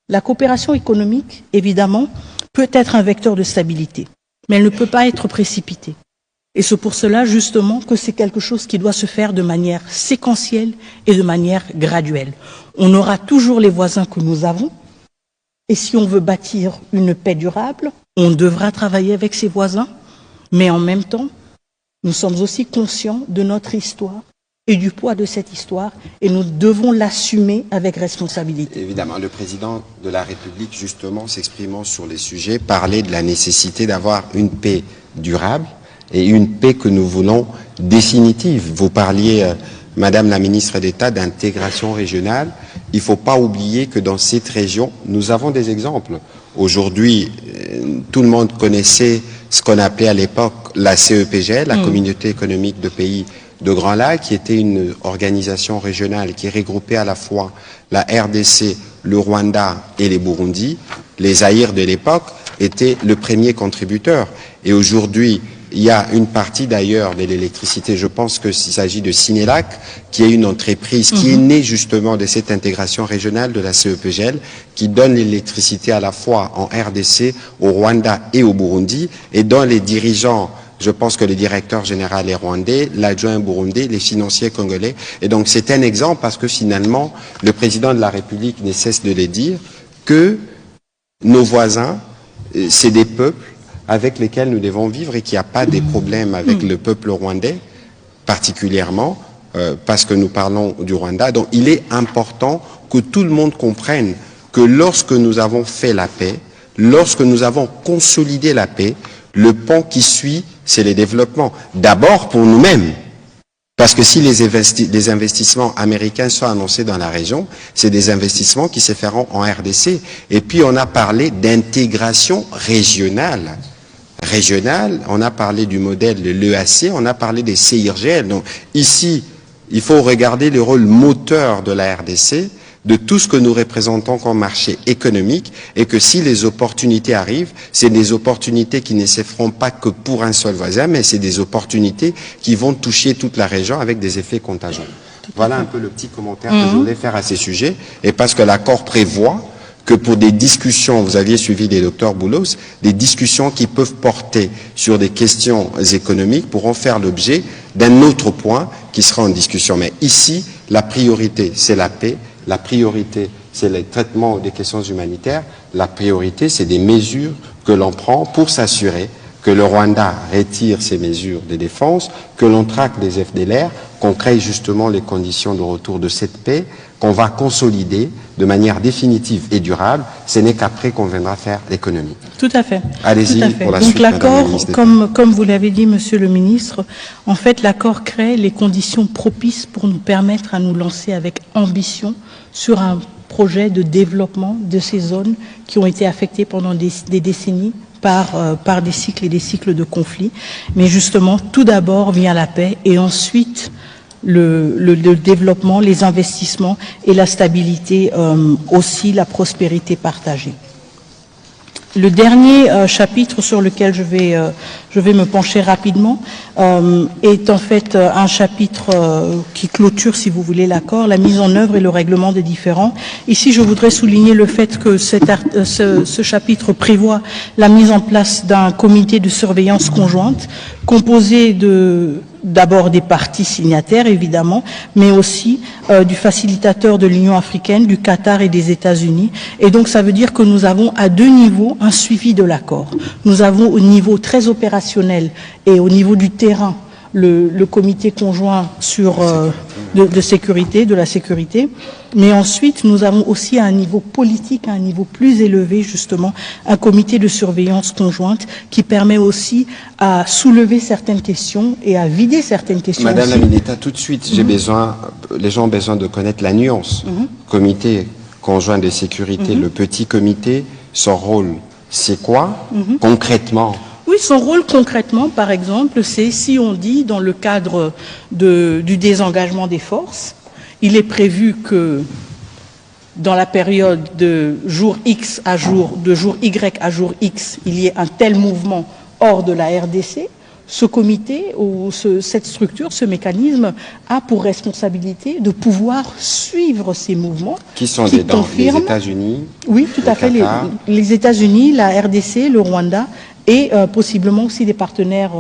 la coopération économique, évidemment, peut être un vecteur de stabilité, mais elle ne peut pas être précipitée. Et c'est pour cela, justement, que c'est quelque chose qui doit se faire de manière séquentielle et de manière graduelle. On aura toujours les voisins que nous avons, et si on veut bâtir une paix durable, on devra travailler avec ses voisins, mais en même temps, nous sommes aussi conscients de notre histoire et du poids de cette histoire, et nous devons l'assumer avec responsabilité. Évidemment, le président de la République, justement, s'exprimant sur les sujets, parlait de la nécessité d'avoir une paix durable et une paix que nous voulons définitive. Vous parliez, Madame la ministre d'État, d'intégration régionale. Il ne faut pas oublier que dans cette région, nous avons des exemples. Aujourd'hui, tout le monde connaissait ce qu'on appelait à l'époque la CEPGL, la Communauté économique de pays de Grand Lac, qui était une organisation régionale qui regroupait à la fois la RDC, le Rwanda et les Burundi. Les Zaïre de l'époque étaient le premier contributeur. Et aujourd'hui, il y a une partie d'ailleurs de l'électricité, je pense qu'il s'agit de Sinelac, qui est une entreprise qui est née justement de cette intégration régionale de la CEPGL, qui donne l'électricité à la fois en RDC, au Rwanda et au Burundi, et dont les dirigeants, je pense que le directeur général est rwandais, l'adjoint burundais, les financiers congolais. Et donc c'est un exemple parce que finalement, le président de la République ne cesse de le dire, que nos voisins, c'est des peuples avec lesquels nous devons vivre et qu'il n'y a pas des problèmes avec le peuple rwandais, particulièrement, parce que nous parlons du Rwanda. Donc il est important que tout le monde comprenne que lorsque nous avons fait la paix, lorsque nous avons consolidé la paix, le pont qui suit, c'est le développement. D'abord pour nous-mêmes. Parce que si les investissements américains sont annoncés dans la région, c'est des investissements qui se feront en RDC. Et puis on a parlé d'intégration régionale. On a parlé du modèle de l'EAC, on a parlé des CIRGL. Donc ici, il faut regarder le rôle moteur de la RDC, de tout ce que nous représentons comme marché économique, et que si les opportunités arrivent, c'est des opportunités qui ne se feront pas que pour un seul voisin, mais c'est des opportunités qui vont toucher toute la région avec des effets contagieux. Voilà un peu le petit commentaire que je voulais faire à ces sujets, et parce que l'accord prévoit que pour des discussions, vous aviez suivi des docteurs Boulos, des discussions qui peuvent porter sur des questions économiques pourront faire l'objet d'un autre point qui sera en discussion. Mais ici, la priorité, c'est la paix. La priorité, c'est le traitement des questions humanitaires. La priorité, c'est des mesures que l'on prend pour s'assurer que le Rwanda retire ses mesures de défense, que l'on traque des FDLR, qu'on crée justement les conditions de retour de cette paix, qu'on va consolider de manière définitive et durable. Ce n'est qu'après qu'on viendra faire l'économie. Tout à fait. Allez-y pour la suite. Donc l'accord, comme vous l'avez dit, Monsieur le Ministre, en fait l'accord crée les conditions propices pour nous permettre à nous lancer avec ambition sur un projet de développement de ces zones qui ont été affectées pendant des décennies par des cycles et des cycles de conflits. Mais justement, tout d'abord vient la paix et ensuite le développement, les investissements et la stabilité, aussi la prospérité partagée. Le dernier chapitre sur lequel je vais me pencher rapidement est en fait un chapitre qui clôture, si vous voulez, l'accord, la mise en œuvre et le règlement des différends. Ici, je voudrais souligner le fait que ce chapitre prévoit la mise en place d'un comité de surveillance conjointe composé d'abord des parties signataires, évidemment, mais aussi du facilitateur de l'Union africaine, du Qatar et des États-Unis. Et donc, ça veut dire que nous avons à deux niveaux un suivi de l'accord. Nous avons au niveau très opérationnel et au niveau du terrain le comité conjoint de sécurité, de la sécurité, mais ensuite nous avons aussi à un niveau politique, à un niveau plus élevé justement, un comité de surveillance conjointe qui permet aussi à soulever certaines questions et à vider certaines questions. Madame la ministre, tout de suite, les gens ont besoin de connaître la nuance. Comité conjoint de sécurité, le petit comité, son rôle, c'est quoi concrètement? Oui, son rôle concrètement, par exemple, c'est si on dit dans le cadre du désengagement des forces, il est prévu que dans la période de jour X à jour, de jour Y à jour X, il y ait un tel mouvement hors de la RDC. ce comité ou cette structure, ce mécanisme a pour responsabilité de pouvoir suivre ces mouvements. Qui sont les États-Unis? Oui, tout à fait. Les États-Unis, la RDC, le Rwanda et possiblement aussi des partenaires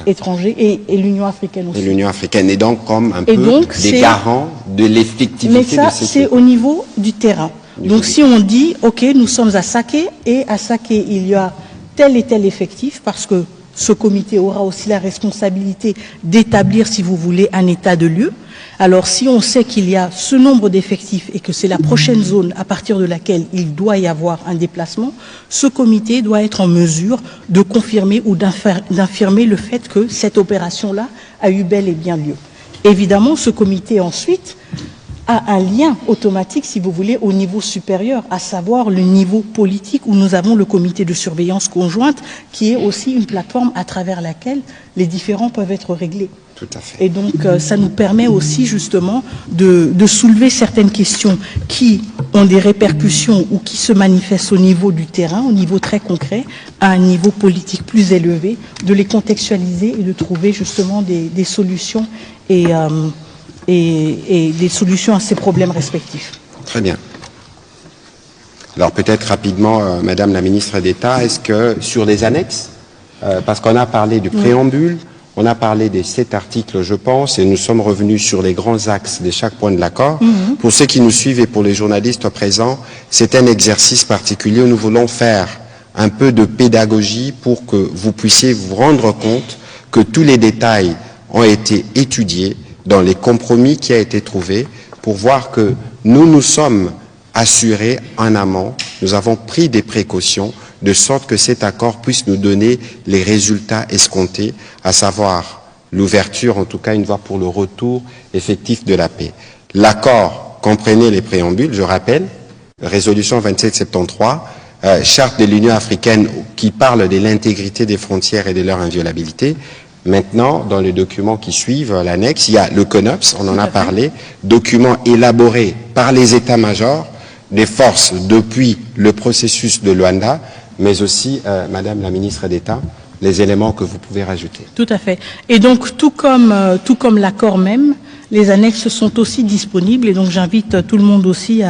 étrangers et l'Union africaine aussi. Et l'Union africaine est donc comme un peu des garants de l'effectivité de ces... Mais ça, c'est au niveau du terrain. Donc si on dit, OK, nous sommes à Saké et à Saké, il y a tel et tel effectif parce que ce comité aura aussi la responsabilité d'établir, si vous voulez, un état de lieu. Alors, si on sait qu'il y a ce nombre d'effectifs et que c'est la prochaine zone à partir de laquelle il doit y avoir un déplacement, ce comité doit être en mesure de confirmer ou d'infirmer le fait que cette opération-là a eu bel et bien lieu. Évidemment, ce comité ensuite a un lien automatique, si vous voulez, au niveau supérieur, à savoir le niveau politique où nous avons le comité de surveillance conjointe, qui est aussi une plateforme à travers laquelle les différends peuvent être réglés. Tout à fait. Et donc, ça nous permet aussi, justement, de soulever certaines questions qui ont des répercussions ou qui se manifestent au niveau du terrain, au niveau très concret, à un niveau politique plus élevé, de les contextualiser et de trouver, justement, des solutions et des solutions à ces problèmes respectifs. Très bien. Alors peut-être rapidement, Madame la ministre d'État, est-ce que sur les annexes, parce qu'on a parlé du préambule, on a parlé des 7 articles, je pense, et nous sommes revenus sur les grands axes de chaque point de l'accord. Pour ceux qui nous suivent et pour les journalistes présents, c'est un exercice particulier où nous voulons faire un peu de pédagogie pour que vous puissiez vous rendre compte que tous les détails ont été étudiés dans les compromis qui a été trouvé pour voir que nous sommes assurés en amont, nous avons pris des précautions de sorte que cet accord puisse nous donner les résultats escomptés, à savoir l'ouverture, en tout cas une voie pour le retour effectif de la paix. L'accord comprenait les préambules, je rappelle, résolution 2773, charte de l'Union africaine qui parle de l'intégrité des frontières et de leur inviolabilité. Maintenant, dans les documents qui suivent l'annexe, il y a le CONOPS, on en a parlé, document élaboré par les états-majors des forces depuis le processus de Luanda, mais aussi, Madame la ministre d'État, les éléments que vous pouvez rajouter. Tout à fait. Et donc, tout comme l'accord même, les annexes sont aussi disponibles et donc j'invite tout le monde aussi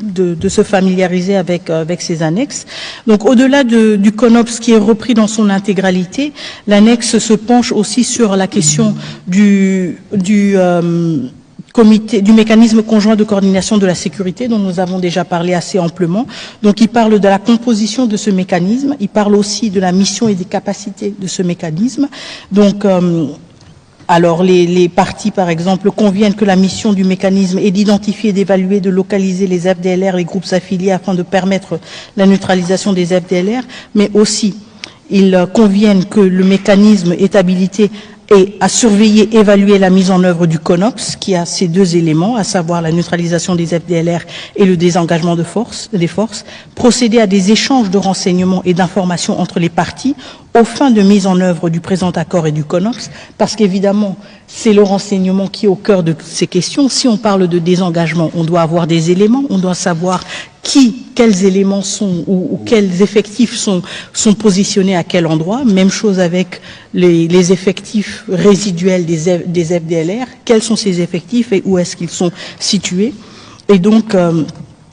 de se familiariser avec ces annexes. Donc au-delà du CONOPS qui est repris dans son intégralité, l'annexe se penche aussi sur la question du mécanisme conjoint de coordination de la sécurité dont nous avons déjà parlé assez amplement. Donc il parle de la composition de ce mécanisme, il parle aussi de la mission et des capacités de ce mécanisme. Donc alors, les parties, par exemple, conviennent que la mission du mécanisme est d'identifier, d'évaluer, de localiser les FDLR, les groupes affiliés, afin de permettre la neutralisation des FDLR, mais aussi, ils conviennent que le mécanisme est habilité et à surveiller, évaluer la mise en œuvre du CONOPS, qui a ces 2 éléments, à savoir la neutralisation des FDLR et le désengagement des forces, procéder à des échanges de renseignements et d'informations entre les parties, aux fins de mise en œuvre du présent accord et du CONOPS, parce qu'évidemment, c'est le renseignement qui est au cœur de toutes ces questions. Si on parle de désengagement, on doit avoir des éléments, on doit savoir quels éléments sont ou quels effectifs sont positionnés à quel endroit. Même chose avec les effectifs résiduels des FDLR. Quels sont ces effectifs et où est-ce qu'ils sont situés? Et donc,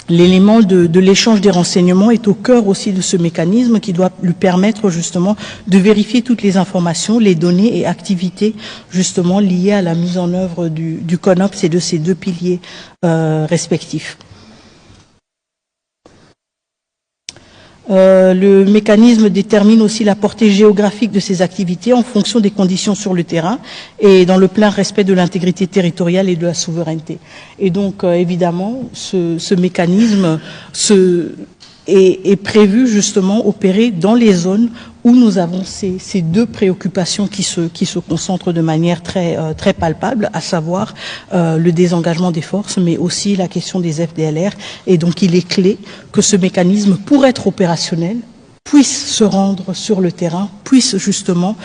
l'élément de l'échange des renseignements est au cœur aussi de ce mécanisme qui doit lui permettre justement de vérifier toutes les informations, les données et activités justement liées à la mise en œuvre du CONOPS et de ces 2 piliers respectifs. Le mécanisme détermine aussi la portée géographique de ces activités en fonction des conditions sur le terrain et dans le plein respect de l'intégrité territoriale et de la souveraineté. Et donc, évidemment, ce mécanisme est prévu justement opérer dans les zones où nous avons ces 2 préoccupations qui se concentrent de manière très palpable, à savoir le désengagement des forces, mais aussi la question des FDLR. Et donc il est clé que ce mécanisme, pour être opérationnel, puisse se rendre sur le terrain, puisse justement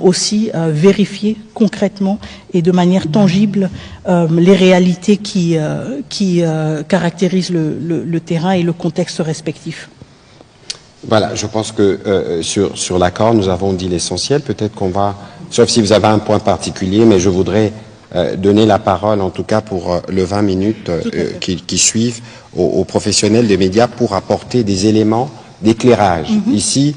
aussi vérifier concrètement et de manière tangible les réalités qui caractérisent le terrain et le contexte respectif. Voilà, je pense que sur l'accord, nous avons dit l'essentiel. Peut-être qu'on va, sauf si vous avez un point particulier, mais je voudrais donner la parole, en tout cas pour le 20 minutes qui suivent, aux professionnels des médias pour apporter des éléments d'éclairage. Ici,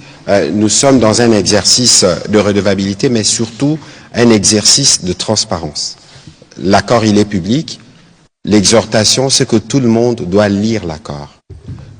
nous sommes dans un exercice de redevabilité, mais surtout un exercice de transparence. L'accord, il est public. L'exhortation, c'est que tout le monde doit lire l'accord.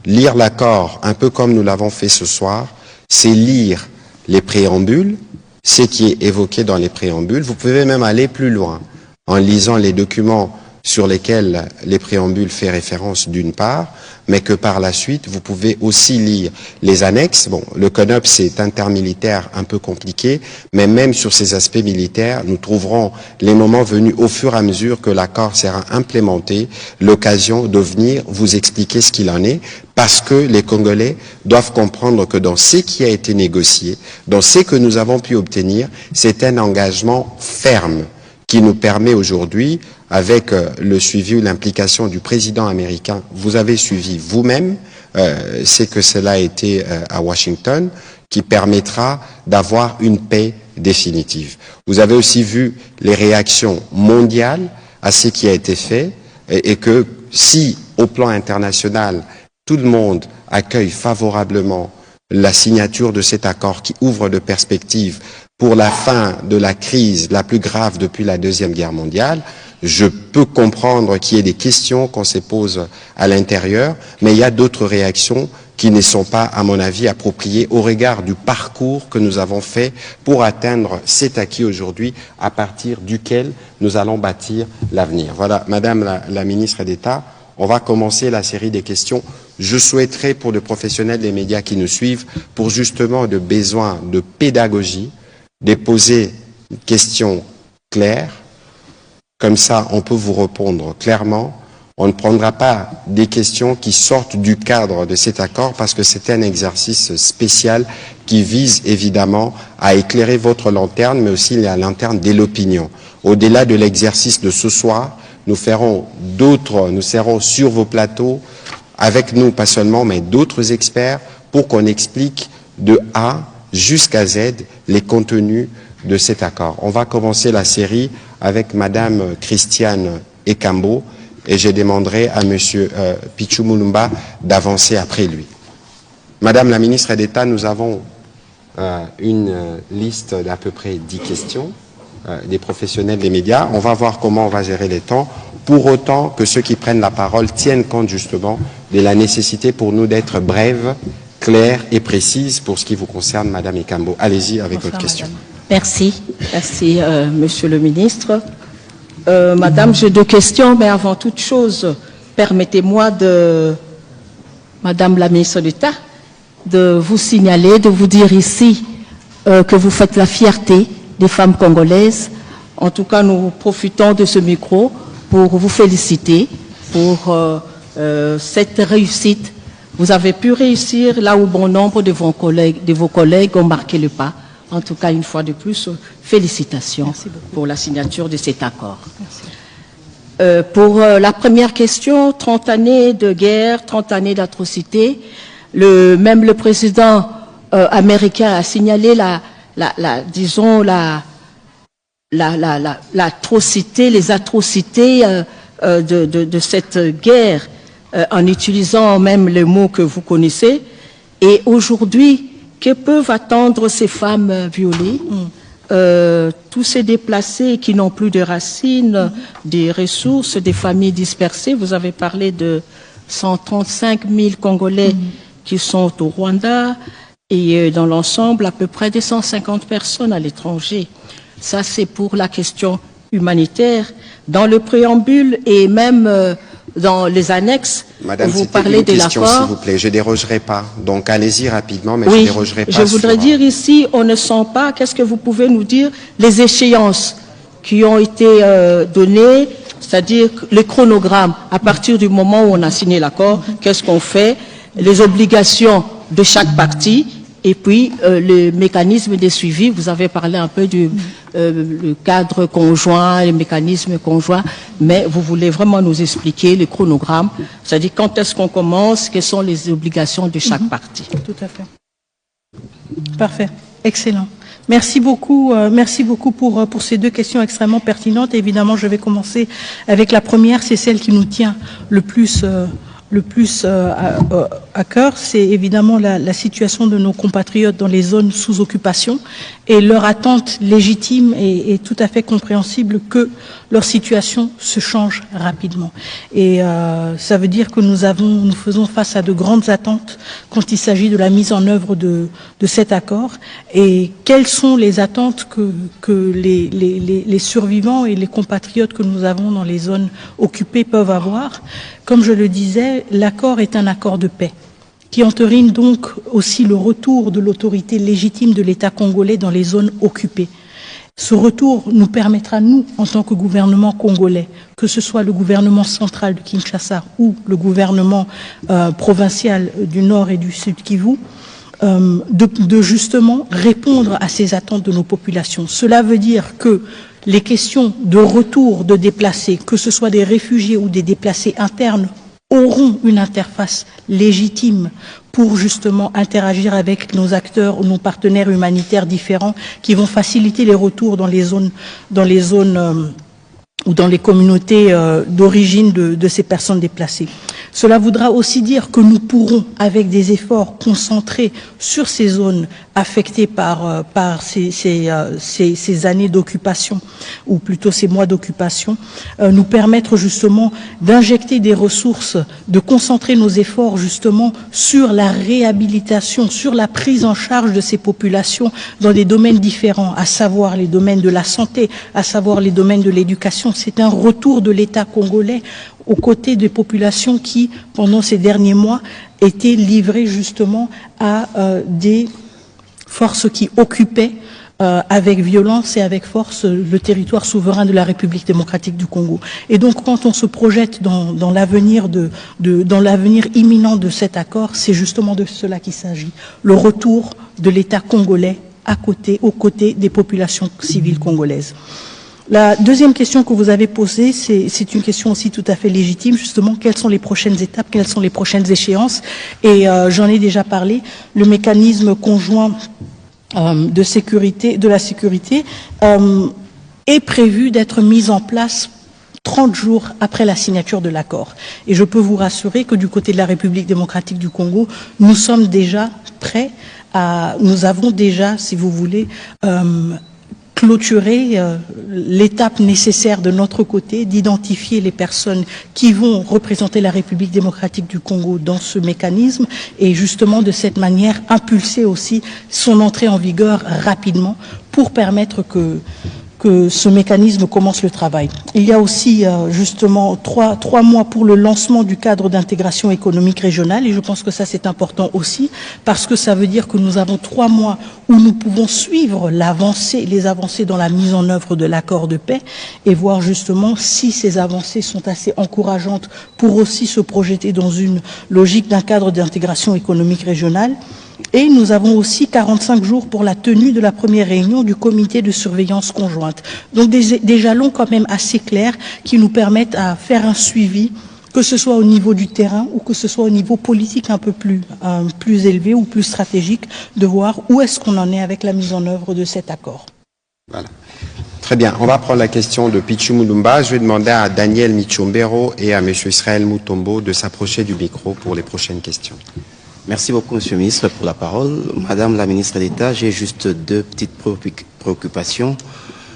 Lire l'accord, un peu comme nous l'avons fait ce soir, c'est lire les préambules, ce qui est évoqué dans les préambules. Vous pouvez même aller plus loin en lisant les documents sur lesquels les préambules font référence d'une part, mais que par la suite, vous pouvez aussi lire les annexes. Bon, le CONOP, c'est intermilitaire un peu compliqué, mais même sur ces aspects militaires, nous trouverons les moments venus au fur et à mesure que l'accord sera implémenté, l'occasion de venir vous expliquer ce qu'il en est, parce que les Congolais doivent comprendre que dans ce qui a été négocié, dans ce que nous avons pu obtenir, c'est un engagement ferme qui nous permet aujourd'hui, avec le suivi ou l'implication du président américain, vous avez suivi vous-même, c'est que cela a été à Washington, qui permettra d'avoir une paix définitive. Vous avez aussi vu les réactions mondiales à ce qui a été fait et que si, au plan international, tout le monde accueille favorablement la signature de cet accord qui ouvre de perspectives pour la fin de la crise la plus grave depuis la Deuxième Guerre mondiale, je peux comprendre qu'il y ait des questions qu'on se pose à l'intérieur, mais il y a d'autres réactions qui ne sont pas, à mon avis, appropriées au regard du parcours que nous avons fait pour atteindre cet acquis aujourd'hui, à partir duquel nous allons bâtir l'avenir. Voilà, Madame la ministre d'État, on va commencer la série des questions. Je souhaiterais, pour les professionnels des médias qui nous suivent, pour justement de besoin de pédagogie, de poser une question claire. Comme ça, on peut vous répondre clairement. On ne prendra pas des questions qui sortent du cadre de cet accord parce que c'est un exercice spécial qui vise évidemment à éclairer votre lanterne, mais aussi la lanterne de l'opinion. Au-delà de l'exercice de ce soir, nous serons sur vos plateaux, avec nous, pas seulement, mais d'autres experts, pour qu'on explique de A jusqu'à Z les contenus de cet accord. On va commencer la série avec Madame Christiane Ekambo et je demanderai à Monsieur Pichu Mulumba d'avancer après lui. Madame la ministre d'État, nous avons une liste d'à peu près 10 questions des professionnels des médias. On va voir comment on va gérer les temps, pour autant que ceux qui prennent la parole tiennent compte justement de la nécessité pour nous d'être brèves, claires et précises pour ce qui vous concerne, Madame Ekambo. Allez-y avec votre question. Madame. Merci, Monsieur le ministre. Madame, j'ai 2 questions, mais avant toute chose, permettez-moi Madame la ministre d'État, de vous signaler, de vous dire ici que vous faites la fierté des femmes congolaises. En tout cas, nous profitons de ce micro pour vous féliciter pour cette réussite. Vous avez pu réussir là où bon nombre de vos collègues ont marqué le pas. En tout cas, une fois de plus, félicitations pour la signature de cet accord. Pour la première question, 30 années de guerre, 30 années d'atrocité, même le président américain a signalé l'atrocité, les atrocités de cette guerre, en utilisant même les mots que vous connaissez. Et aujourd'hui, que peuvent attendre ces femmes violées, tous ces déplacés qui n'ont plus de racines, des ressources, des familles dispersées? Vous avez parlé de 135 000 Congolais qui sont au Rwanda et dans l'ensemble à peu près des 150 personnes à l'étranger. Ça, c'est pour la question humanitaire. Dans le préambule et même dans les annexes, Madame, vous parlez de l'accord. S'il vous plaît, je ne dérogerai pas. Donc allez-y rapidement, mais oui, je ne dérogerai pas. Je voudrais dire ici, on ne sent pas, qu'est-ce que vous pouvez nous dire, les échéances qui ont été données, c'est-à-dire le chronogramme, à partir du moment où on a signé l'accord, qu'est-ce qu'on fait, les obligations de chaque partie Et puis, le mécanisme de suivi, vous avez parlé un peu du le cadre conjoint, les mécanismes conjoints, mais vous voulez vraiment nous expliquer le chronogramme, c'est-à-dire quand est-ce qu'on commence, quelles sont les obligations de chaque partie. Tout à fait. Parfait. Excellent. Merci beaucoup pour ces deux questions extrêmement pertinentes. Et évidemment, je vais commencer avec la première, c'est celle qui nous tient le plus à cœur, c'est évidemment la situation de nos compatriotes dans les zones sous occupation et leur attente légitime et tout à fait compréhensible que leur situation se change rapidement. Et ça veut dire que nous faisons face à de grandes attentes quand il s'agit de la mise en œuvre de cet accord. Et quelles sont les attentes que les survivants et les compatriotes que nous avons dans les zones occupées peuvent avoir? Comme je le disais, l'accord est un accord de paix qui entérine donc aussi le retour de l'autorité légitime de l'État congolais dans les zones occupées. Ce retour nous permettra, nous, en tant que gouvernement congolais, que ce soit le gouvernement central de Kinshasa ou le gouvernement provincial du Nord et du Sud Kivu, de justement répondre à ces attentes de nos populations. Cela veut dire que les questions de retour de déplacés, que ce soit des réfugiés ou des déplacés internes, auront une interface légitime pour justement interagir avec nos acteurs ou nos partenaires humanitaires différents qui vont faciliter les retours dans les zones ou dans les communautés d'origine de ces personnes déplacées. Cela voudra aussi dire que nous pourrons, avec des efforts concentrés sur ces zones affectées par ces années d'occupation, ou plutôt ces mois d'occupation, nous permettre justement d'injecter des ressources, de concentrer nos efforts justement sur la réhabilitation, sur la prise en charge de ces populations dans des domaines différents, à savoir les domaines de la santé, à savoir les domaines de l'éducation. C'est un retour de l'État congolais aux côtés des populations qui, pendant ces derniers mois, étaient livrées justement à des forces qui occupaient avec violence et avec force le territoire souverain de la République démocratique du Congo. Et donc, quand on se projette dans l'avenir dans l'avenir imminent de cet accord, c'est justement de cela qu'il s'agit. Le retour de l'État congolais aux côtés des populations civiles congolaises. La deuxième question que vous avez posée, c'est une question aussi tout à fait légitime, justement, quelles sont les prochaines étapes, quelles sont les prochaines échéances, et j'en ai déjà parlé, le mécanisme conjoint de la sécurité est prévu d'être mis en place 30 jours après la signature de l'accord. Et je peux vous rassurer que du côté de la République démocratique du Congo, nous sommes déjà prêts nous avons déjà, si vous voulez, clôturer l'étape nécessaire de notre côté d'identifier les personnes qui vont représenter la République démocratique du Congo dans ce mécanisme et justement de cette manière impulser aussi son entrée en vigueur rapidement pour permettre que ce mécanisme commence le travail. Il y a aussi justement trois mois pour le lancement du cadre d'intégration économique régionale et je pense que ça c'est important aussi parce que ça veut dire que nous avons 3 mois où nous pouvons suivre les avancées dans la mise en œuvre de l'accord de paix et voir justement si ces avancées sont assez encourageantes pour aussi se projeter dans une logique d'un cadre d'intégration économique régionale. Et nous avons aussi 45 jours pour la tenue de la première réunion du comité de surveillance conjointe. Donc des jalons quand même assez clairs qui nous permettent à faire un suivi, que ce soit au niveau du terrain ou que ce soit au niveau politique un peu plus élevé ou plus stratégique, de voir où est-ce qu'on en est avec la mise en œuvre de cet accord. Voilà. Très bien. On va prendre la question de Pichu Mulumba. Je vais demander à Daniel Michombero et à M. Israël Mutombo de s'approcher du micro pour les prochaines questions. Merci beaucoup, Monsieur le Ministre, pour la parole. Madame la Ministre d'État, j'ai juste 2 petites préoccupations.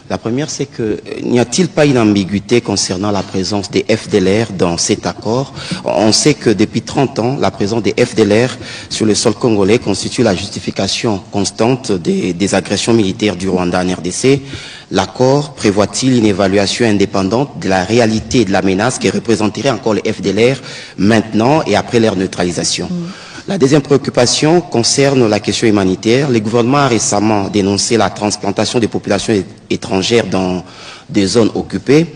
La première, c'est que n'y a-t-il pas une ambiguïté concernant la présence des FDLR dans cet accord? On sait que depuis 30 ans, la présence des FDLR sur le sol congolais constitue la justification constante des agressions militaires du Rwanda en RDC. L'accord prévoit-il une évaluation indépendante de la réalité et de la menace qui représenterait encore les FDLR maintenant et après leur neutralisation? La deuxième préoccupation concerne la question humanitaire. Le gouvernement a récemment dénoncé la transplantation des populations étrangères dans des zones occupées.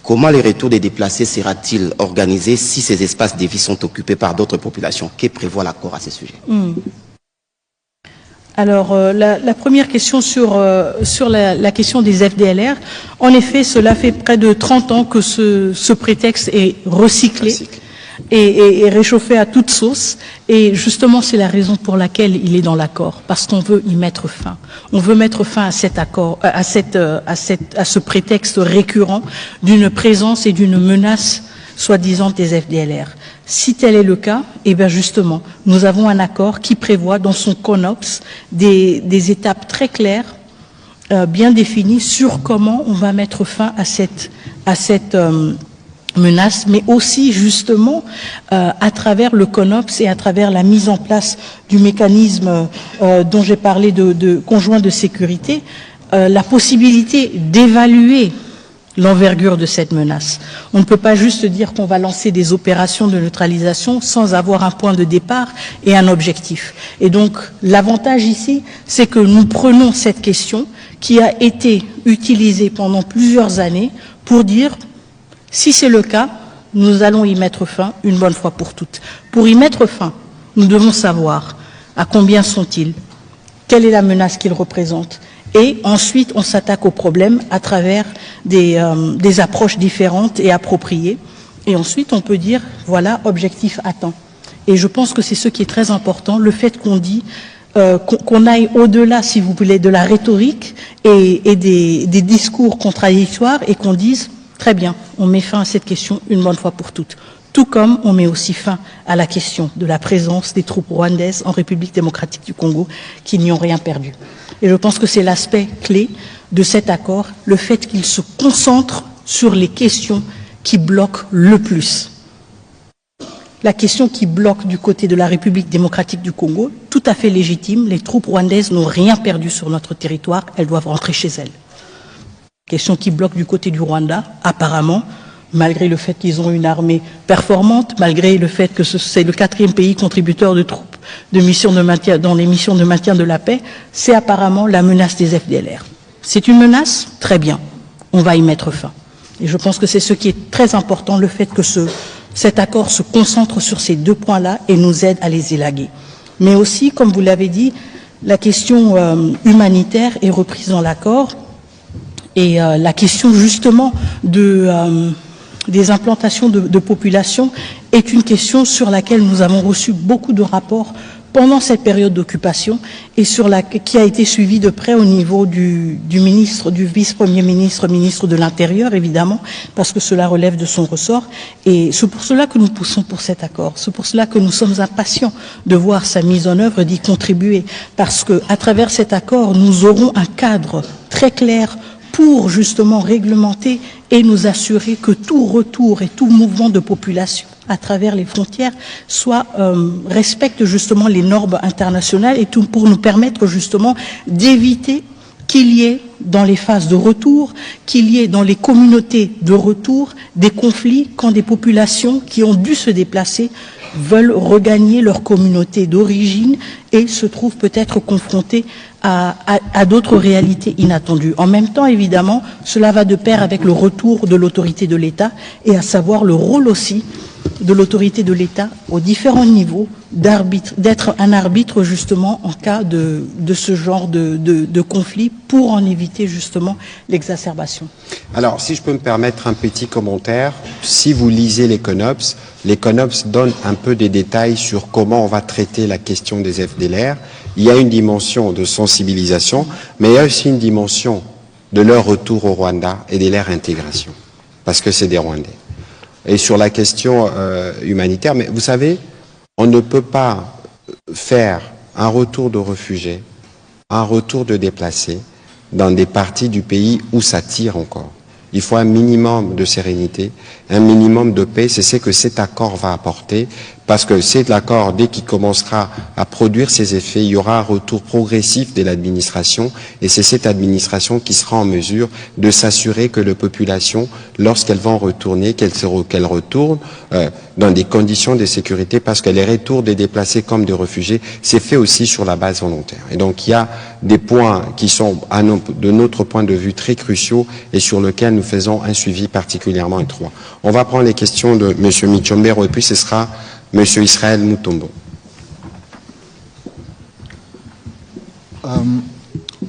Comment le retour des déplacés sera-t-il organisé si ces espaces de vie sont occupés par d'autres populations? Que prévoit l'accord à ce sujet? Alors, la première question sur la question des FDLR. En effet, cela fait près de 30 ans que ce prétexte est recyclé et réchauffé à toute sauce. Et justement, c'est la raison pour laquelle il est dans l'accord, parce qu'on veut y mettre fin. On veut mettre fin à cet accord, à ce prétexte récurrent d'une présence et d'une menace soi-disant des FDLR. Si tel est le cas, eh bien justement, nous avons un accord qui prévoit dans son CONOPS des étapes très claires, bien définies sur comment on va mettre fin à cette menace, mais aussi justement à travers le CONOPS et à travers la mise en place du mécanisme dont j'ai parlé de conjoint de sécurité, la possibilité d'évaluer l'envergure de cette menace. On ne peut pas juste dire qu'on va lancer des opérations de neutralisation sans avoir un point de départ et un objectif. Et donc, l'avantage ici, c'est que nous prenons cette question qui a été utilisée pendant plusieurs années pour dire, si c'est le cas, nous allons y mettre fin une bonne fois pour toutes. Pour y mettre fin, nous devons savoir à combien sont-ils, quelle est la menace qu'ils représentent. Et ensuite, on s'attaque au problème à travers des approches différentes et appropriées. Et ensuite, on peut dire, voilà, objectif atteint. Et je pense que c'est ce qui est très important, le fait qu'on dit, qu'on aille au-delà, si vous voulez, de la rhétorique et des discours contradictoires et qu'on dise, très bien, on met fin à cette question une bonne fois pour toutes. Tout comme on met aussi fin à la question de la présence des troupes rwandaises en République démocratique du Congo qui n'y ont rien perdu. Et je pense que c'est l'aspect clé de cet accord, le fait qu'il se concentre sur les questions qui bloquent le plus. La question qui bloque du côté de la République démocratique du Congo, tout à fait légitime, les troupes rwandaises n'ont rien perdu sur notre territoire, elles doivent rentrer chez elles. Question qui bloque du côté du Rwanda, apparemment, malgré le fait qu'ils ont une armée performante, malgré le fait que c'est le 4e pays contributeur de troupes de missions de maintien, dans les missions de maintien de la paix, c'est apparemment la menace des FDLR. C'est une menace? Très bien. On va y mettre fin. Et je pense que c'est ce qui est très important, le fait que cet accord se concentre sur ces deux points-là et nous aide à les élaguer. Mais aussi, comme vous l'avez dit, la question humanitaire est reprise dans l'accord et la question justement des implantations de population est une question sur laquelle nous avons reçu beaucoup de rapports pendant cette période d'occupation et qui a été suivie de près au niveau du ministre, du vice-premier ministre, ministre de l'Intérieur évidemment, parce que cela relève de son ressort. Et c'est pour cela que nous poussons pour cet accord. C'est pour cela que nous sommes impatients de voir sa mise en œuvre, d'y contribuer, parce que à travers cet accord, nous aurons un cadre très clair pour justement réglementer et nous assurer que tout retour et tout mouvement de population à travers les frontières respecte justement les normes internationales et tout pour nous permettre justement d'éviter qu'il y ait dans les phases de retour, qu'il y ait dans les communautés de retour des conflits quand des populations qui ont dû se déplacer veulent regagner leur communauté d'origine et se trouvent peut-être confrontées à d'autres réalités inattendues. En même temps, évidemment, cela va de pair avec le retour de l'autorité de l'État et à savoir le rôle aussi de l'autorité de l'État aux différents niveaux d'être un arbitre justement en cas de ce genre de conflit pour en éviter justement l'exacerbation. Alors, si je peux me permettre un petit commentaire, si vous lisez les CONOPS donnent un peu des détails sur comment on va traiter la question des FDLR. Il y a une dimension de sensibilisation, mais il y a aussi une dimension de leur retour au Rwanda et de leur intégration, parce que c'est des Rwandais. Et sur la question humanitaire, mais vous savez, on ne peut pas faire un retour de réfugiés, un retour de déplacés dans des parties du pays où ça tire encore. Il faut un minimum de sérénité, un minimum de paix. C'est ce que cet accord va apporter, parce que c'est l'accord, dès qu'il commencera à produire ses effets, il y aura un retour progressif de l'administration, et c'est cette administration qui sera en mesure de s'assurer que les populations, lorsqu'elles vont retourner, qu'elles retournent dans des conditions de sécurité, parce que les retours des déplacés comme des réfugiés, c'est fait aussi sur la base volontaire. Et donc il y a des points qui sont, de notre point de vue, très cruciaux et sur lesquels nous faisons un suivi particulièrement étroit. On va prendre les questions de M. Michombero et puis ce sera M. Israël Mutombo.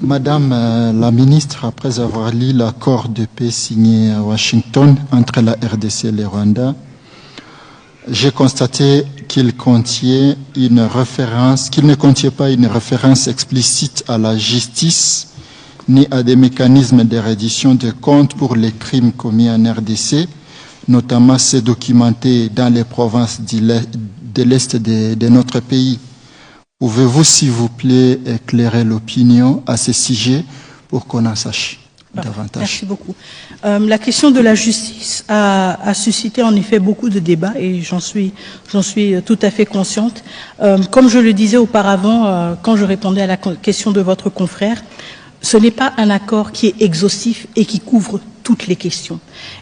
Madame la ministre, après avoir lu l'accord de paix signé à Washington entre la RDC et le Rwanda, j'ai constaté qu'il ne contiait pas une référence explicite à la justice ni à des mécanismes de reddition de comptes pour les crimes commis en RDC, notamment ceux documentés dans les provinces de l'Est de notre pays. Pouvez-vous, s'il vous plaît, éclairer l'opinion à ce sujet pour qu'on en sache davantage? Merci beaucoup. La question de la justice a suscité en effet beaucoup de débats et j'en suis tout à fait consciente. Comme je le disais auparavant, quand je répondais à la question de votre confrère, ce n'est pas un accord qui est exhaustif et qui couvre toutes les questions.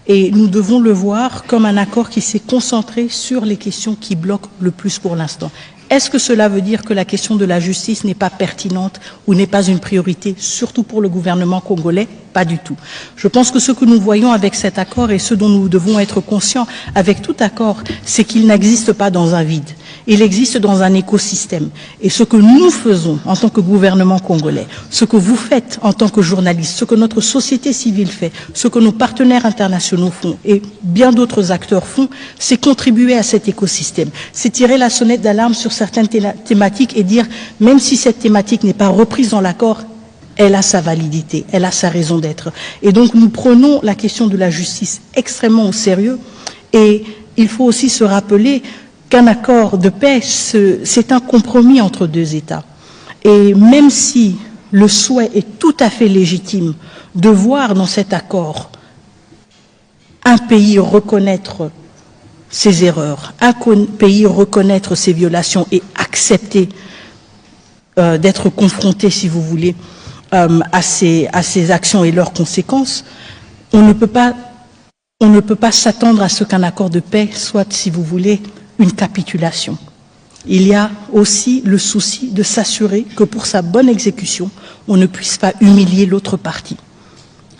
Et nous devons le voir comme un accord qui s'est concentré sur les questions qui bloquent le plus pour l'instant. Est-ce que cela veut dire que la question de la justice n'est pas pertinente ou n'est pas une priorité, surtout pour le gouvernement congolais? Pas du tout. Je pense que ce que nous voyons avec cet accord et ce dont nous devons être conscients avec tout accord, c'est qu'il n'existe pas dans un vide. Il existe dans un écosystème. Et ce que nous faisons en tant que gouvernement congolais, ce que vous faites en tant que journaliste, ce que notre société civile fait, ce que nos partenaires internationaux font et bien d'autres acteurs font, c'est contribuer à cet écosystème. C'est tirer la sonnette d'alarme sur certaines thématiques et dire, même si cette thématique n'est pas reprise dans l'accord, elle a sa validité, elle a sa raison d'être. Et donc nous prenons la question de la justice extrêmement au sérieux et il faut aussi se rappeler qu'un accord de paix, c'est un compromis entre deux États. Et même si le souhait est tout à fait légitime de voir dans cet accord un pays reconnaître ses erreurs, un pays reconnaître ses violations et accepter d'être confronté, si vous voulez, à ces actions et leurs conséquences, on ne peut pas s'attendre à ce qu'un accord de paix soit, si vous voulez, une capitulation. Il y a aussi le souci de s'assurer que pour sa bonne exécution, on ne puisse pas humilier l'autre partie.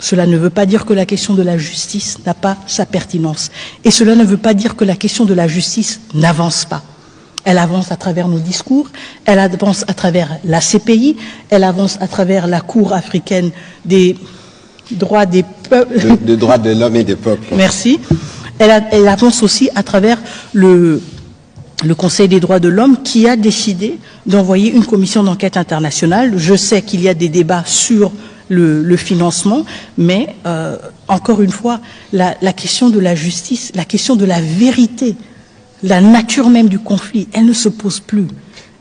Cela ne veut pas dire que la question de la justice n'a pas sa pertinence. Et cela ne veut pas dire que la question de la justice n'avance pas. Elle avance à travers nos discours, elle avance à travers la CPI, elle avance à travers la Cour africaine des droits des peuples. Des droits de l'homme et des peuples. Merci. Elle avance aussi à travers le Conseil des droits de l'homme qui a décidé d'envoyer une commission d'enquête internationale. Je sais qu'il y a des débats sur le financement, mais encore une fois, la question de la justice, la question de la vérité, la nature même du conflit, elle ne se pose plus.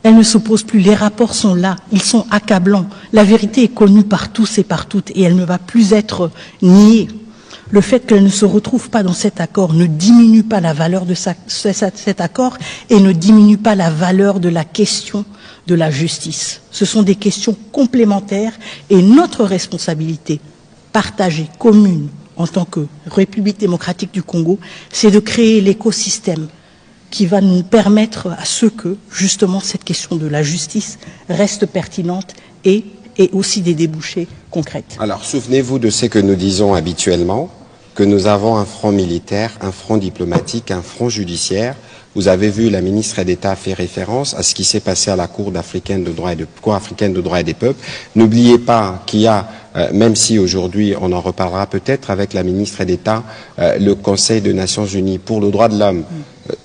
Elle ne se pose plus. Les rapports sont là, ils sont accablants. La vérité est connue par tous et par toutes et elle ne va plus être niée. Le fait qu'elle ne se retrouve pas dans cet accord ne diminue pas la valeur de cet accord et ne diminue pas la valeur de la question de la justice. Ce sont des questions complémentaires et notre responsabilité partagée, commune, en tant que République démocratique du Congo, c'est de créer l'écosystème qui va nous permettre à ce que, justement, cette question de la justice reste pertinente et aussi des débouchés concrets. Alors, souvenez-vous de ce que nous disons habituellement, que nous avons un front militaire, un front diplomatique, un front judiciaire. Vous avez vu, la ministre d'État fait référence à ce qui s'est passé à la Cour africaine de droits et des peuples. N'oubliez pas qu'il y a, même si aujourd'hui on en reparlera peut-être avec la ministre d'État, le Conseil des Nations Unies pour le droit de l'homme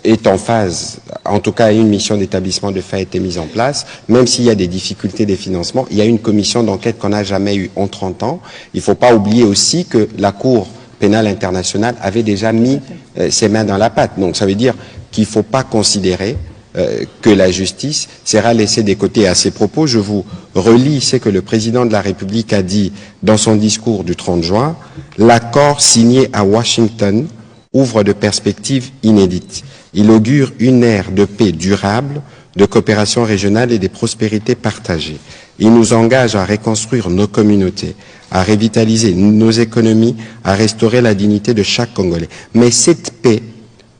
est en phase, en tout cas une mission d'établissement de faits a été mise en place, même s'il y a des difficultés de financement, il y a une commission d'enquête qu'on n'a jamais eue en 30 ans. Il ne faut pas oublier aussi que la Cour pénale internationale avait déjà mis ses mains dans la pâte. Donc ça veut dire qu'il ne faut pas considérer que la justice sera laissée de côté. À ces propos, je vous relis ce que le président de la République a dit dans son discours du 30 juin. L'accord signé à Washington ouvre de perspectives inédites. Il augure une ère de paix durable, de coopération régionale et de prospérité partagée. Il nous engage à reconstruire nos communautés, à revitaliser nos économies, à restaurer la dignité de chaque Congolais. Mais cette paix,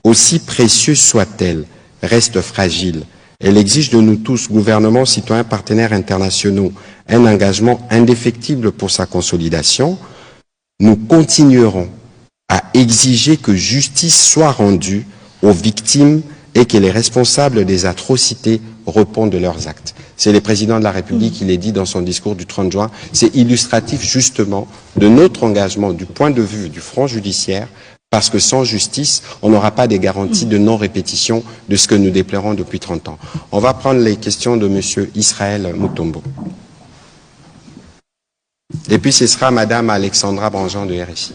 aussi précieuse soit-elle, reste fragile. Elle exige de nous tous, gouvernements, citoyens, partenaires internationaux, un engagement indéfectible pour sa consolidation. Nous continuerons à exiger que justice soit rendue aux victimes et que les responsables des atrocités répondent de leurs actes. C'est le président de la République qui l'a dit dans son discours du 30 juin. C'est illustratif justement de notre engagement du point de vue du front judiciaire, parce que sans justice, on n'aura pas des garanties de non-répétition de ce que nous déplorons depuis 30 ans. On va prendre les questions de M. Israël Mutombo. Et puis ce sera Mme Alexandra Branjean de RFI.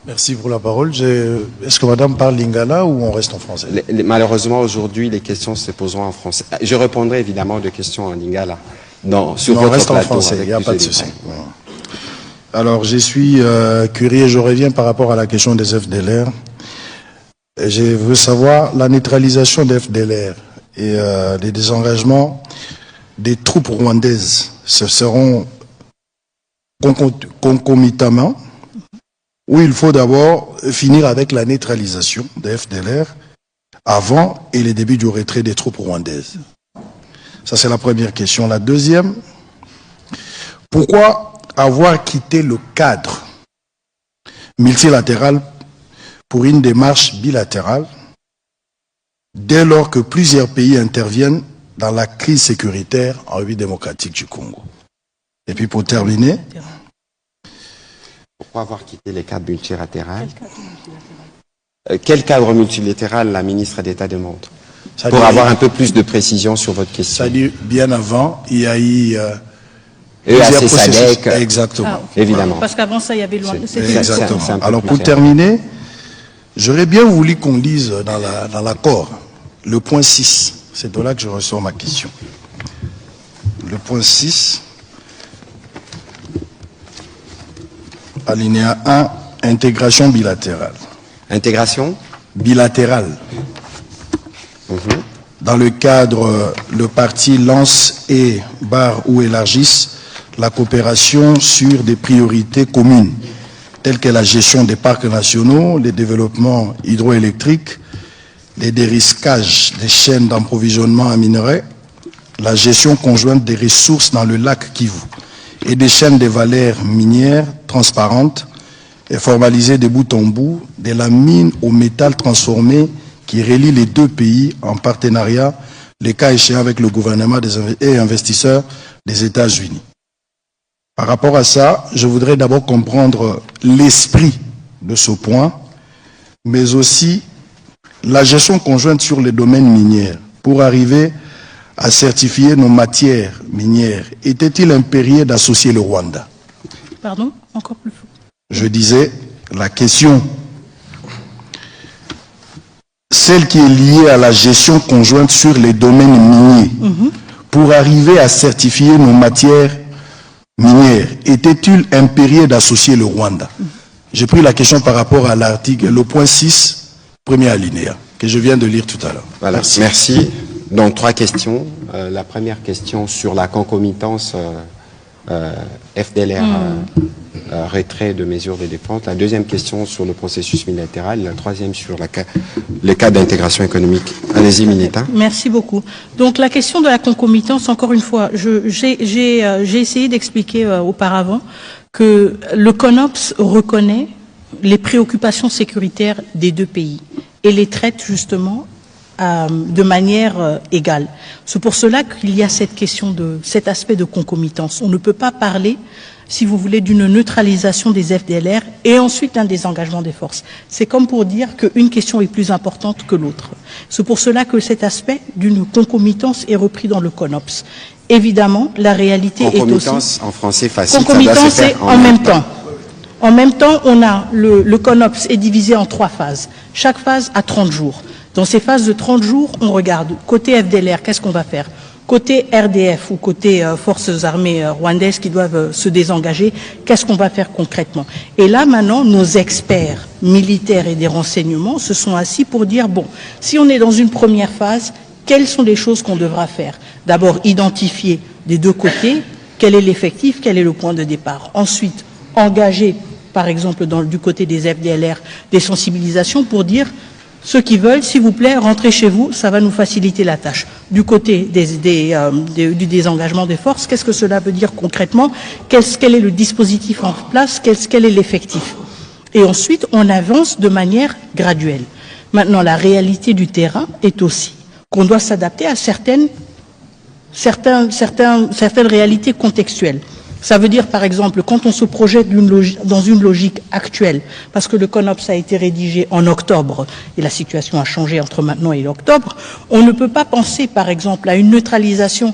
Merci pour la parole. Est-ce que Madame parle lingala ou on reste en français? Malheureusement, aujourd'hui, les questions se poseront en français. Je répondrai évidemment de questions en lingala. Sur on votre reste plateau, en français, il n'y a plus pas de souci. Alors, je suis curieux, je reviens par rapport à la question des FDLR. Je veux savoir la neutralisation des FDLR et les désengagements des troupes rwandaises. Ce seront concomitamment, où il faut d'abord finir avec la neutralisation des FDLR avant et le début du retrait des troupes rwandaises. Ça, c'est la première question. La deuxième, pourquoi avoir quitté le cadre multilatéral pour une démarche bilatérale dès lors que plusieurs pays interviennent dans la crise sécuritaire en République démocratique du Congo? Et puis pour terminer, pourquoi avoir quitté les cadres multilatéraux? Quel cadre multilatéral la ministre d'État demande? Pour avoir un peu plus de précision sur votre question. C'est-à-dire, bien avant, il y a eu... EAC SADC, exactement. Évidemment. Parce qu'avant ça, il y avait loin. Exactement. Alors pour terminer, j'aurais bien voulu qu'on lise dans l'accord le point 6. C'est de là que je ressors ma question. Le point 6, alinéa 1, intégration bilatérale. Intégration bilatérale. Dans le cadre, le parti lance et barre ou élargisse la coopération sur des priorités communes, telles que la gestion des parcs nationaux, le développement hydroélectrique, les dérisquages des chaînes d'approvisionnement en minerais, la gestion conjointe des ressources dans le lac Kivu et des chaînes de valeurs minières transparentes et formalisées de bout en bout, de la mine au métal transformé qui relie les deux pays en partenariat, les cas échéants avec le gouvernement et investisseurs des États-Unis. Par rapport à ça, je voudrais d'abord comprendre l'esprit de ce point, mais aussi la gestion conjointe sur les domaines miniers pour arriver à certifier nos matières minières. Était-il impérieux d'associer le Rwanda? Pardon? Encore plus fort. Je disais, la question, celle qui est liée à la gestion conjointe sur les domaines miniers, pour arriver à certifier nos matières minières, était-il impérieux d'associer le Rwanda? J'ai pris la question par rapport à l'article, le point 6, premier alinéa, que je viens de lire tout à l'heure. Voilà. Merci. Donc, 3 questions. La première question sur la concomitance FDLR, retrait de mesures de défense. La deuxième question sur le processus bilatéral. La troisième sur le cas d'intégration économique. Allez-y, Mineta. Merci beaucoup. Donc, la question de la concomitance, encore une fois, j'ai essayé d'expliquer auparavant que le CONOPS reconnaît les préoccupations sécuritaires des deux pays et les traite justement de manière égale. C'est pour cela qu'il y a cette question cet aspect de concomitance. On ne peut pas parler, si vous voulez, d'une neutralisation des FDLR et ensuite un désengagement des forces. C'est comme pour dire qu'une question est plus importante que l'autre. C'est pour cela que cet aspect d'une concomitance est repris dans le CONOPS. Évidemment, la réalité est aussi... Concomitance en français facile, concomitance, ça doit se faire c'est en même temps. En même temps, on a le CONOPS est divisé en 3 phases. Chaque phase a 30 jours. Dans ces phases de 30 jours, on regarde côté FDLR, qu'est-ce qu'on va faire? Côté RDF ou côté forces armées rwandaises qui doivent se désengager, qu'est-ce qu'on va faire concrètement? Et là, maintenant, nos experts militaires et des renseignements se sont assis pour dire, bon, si on est dans une première phase, quelles sont les choses qu'on devra faire? D'abord, identifier des deux côtés, quel est l'effectif, quel est le point de départ. Ensuite, engager, par exemple, du côté des FDLR, des sensibilisations pour dire, ceux qui veulent, s'il vous plaît, rentrez chez vous, ça va nous faciliter la tâche. Du côté du désengagement des forces, qu'est-ce que cela veut dire concrètement? Quel est le dispositif en place? Quel est l'effectif? Et ensuite, on avance de manière graduelle. Maintenant, la réalité du terrain est aussi qu'on doit s'adapter à certaines certaines réalités contextuelles. Ça veut dire, par exemple, quand on se projette dans une logique actuelle, parce que le CONOPS a été rédigé en octobre, et la situation a changé entre maintenant et octobre, on ne peut pas penser, par exemple, à une neutralisation,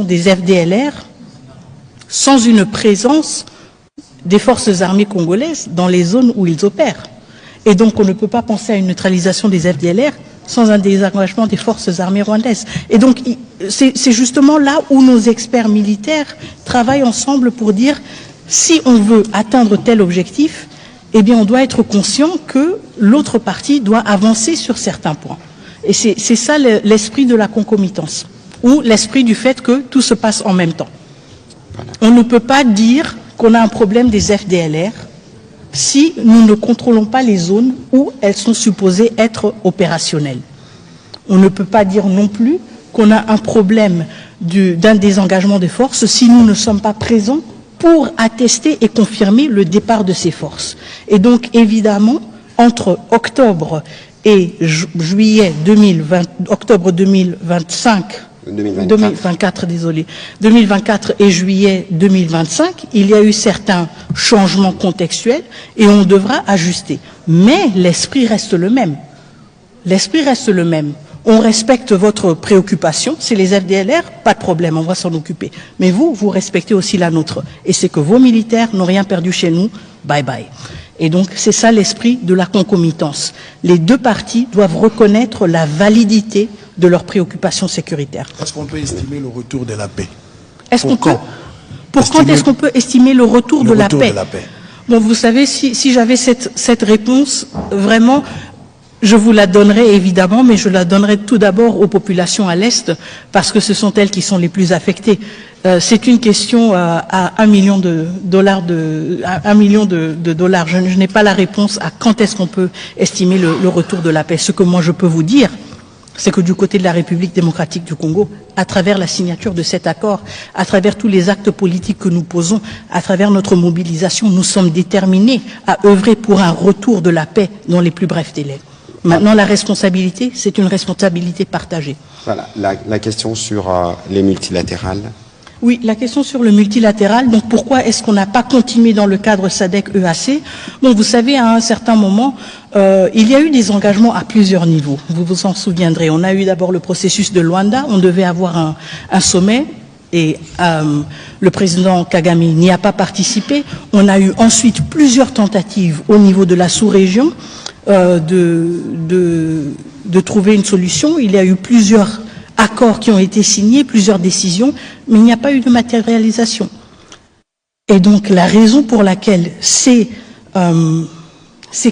des FDLR sans une présence des forces armées congolaises dans les zones où ils opèrent. Et donc, on ne peut pas penser à une neutralisation des FDLR sans un désengagement des forces armées rwandaises. Et donc, c'est justement là où nos experts militaires travaillent ensemble pour dire, si on veut atteindre tel objectif, eh bien, on doit être conscient que l'autre partie doit avancer sur certains points. Et c'est ça l'esprit de la concomitance, ou l'esprit du fait que tout se passe en même temps. On ne peut pas dire qu'on a un problème des FDLR si nous ne contrôlons pas les zones où elles sont supposées être opérationnelles. On ne peut pas dire non plus qu'on a un problème d'un désengagement des forces si nous ne sommes pas présents pour attester et confirmer le départ de ces forces. Et donc, évidemment, entre octobre et juillet 2024 et juillet 2025, il y a eu certains changements contextuels et on devra ajuster. Mais l'esprit reste le même. L'esprit reste le même. On respecte votre préoccupation, c'est les FDLR, pas de problème, on va s'en occuper. Mais vous respectez aussi la nôtre. Et c'est que vos militaires n'ont rien perdu chez nous, bye bye. Et donc, c'est ça l'esprit de la concomitance. Les deux parties doivent reconnaître la validité de leurs préoccupations sécuritaires. Est-ce qu'on peut estimer le retour de la paix? Pour quand est-ce qu'on peut estimer le retour de la paix? Bon, vous savez, si j'avais cette réponse, vraiment, je vous la donnerai évidemment, mais je la donnerai tout d'abord aux populations à l'Est, parce que ce sont elles qui sont les plus affectées. C'est une question à $1 million de dollars. Je n'ai pas la réponse à quand est-ce qu'on peut estimer le retour de la paix. Ce que moi je peux vous dire, c'est que du côté de la République démocratique du Congo, à travers la signature de cet accord, à travers tous les actes politiques que nous posons, à travers notre mobilisation, nous sommes déterminés à œuvrer pour un retour de la paix dans les plus brefs délais. Maintenant, la responsabilité, c'est une responsabilité partagée. Voilà, la question sur les multilatérales. Oui, la question sur le multilatéral, donc pourquoi est-ce qu'on n'a pas continué dans le cadre SADC-EAC? Bon, vous savez, à un certain moment, il y a eu des engagements à plusieurs niveaux. Vous vous en souviendrez. On a eu d'abord le processus de Luanda, on devait avoir un sommet, et le président Kagame n'y a pas participé. On a eu ensuite plusieurs tentatives au niveau de la sous-région de trouver une solution. Il y a eu plusieurs accords qui ont été signés, plusieurs décisions, mais il n'y a pas eu de matérialisation. Et donc la raison pour laquelle ces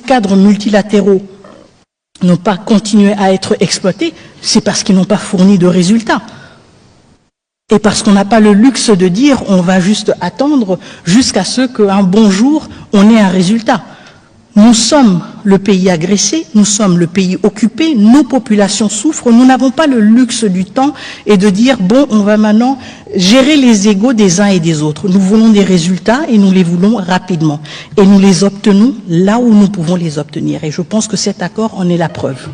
cadres multilatéraux n'ont pas continué à être exploités, c'est parce qu'ils n'ont pas fourni de résultats. Et parce qu'on n'a pas le luxe de dire on va juste attendre jusqu'à ce qu'un bon jour on ait un résultat. Nous sommes le pays agressé, nous sommes le pays occupé, nos populations souffrent, nous n'avons pas le luxe du temps et de dire bon, on va maintenant gérer les égos des uns et des autres. Nous voulons des résultats et nous les voulons rapidement. Et nous les obtenons là où nous pouvons les obtenir. Et je pense que cet accord en est la preuve.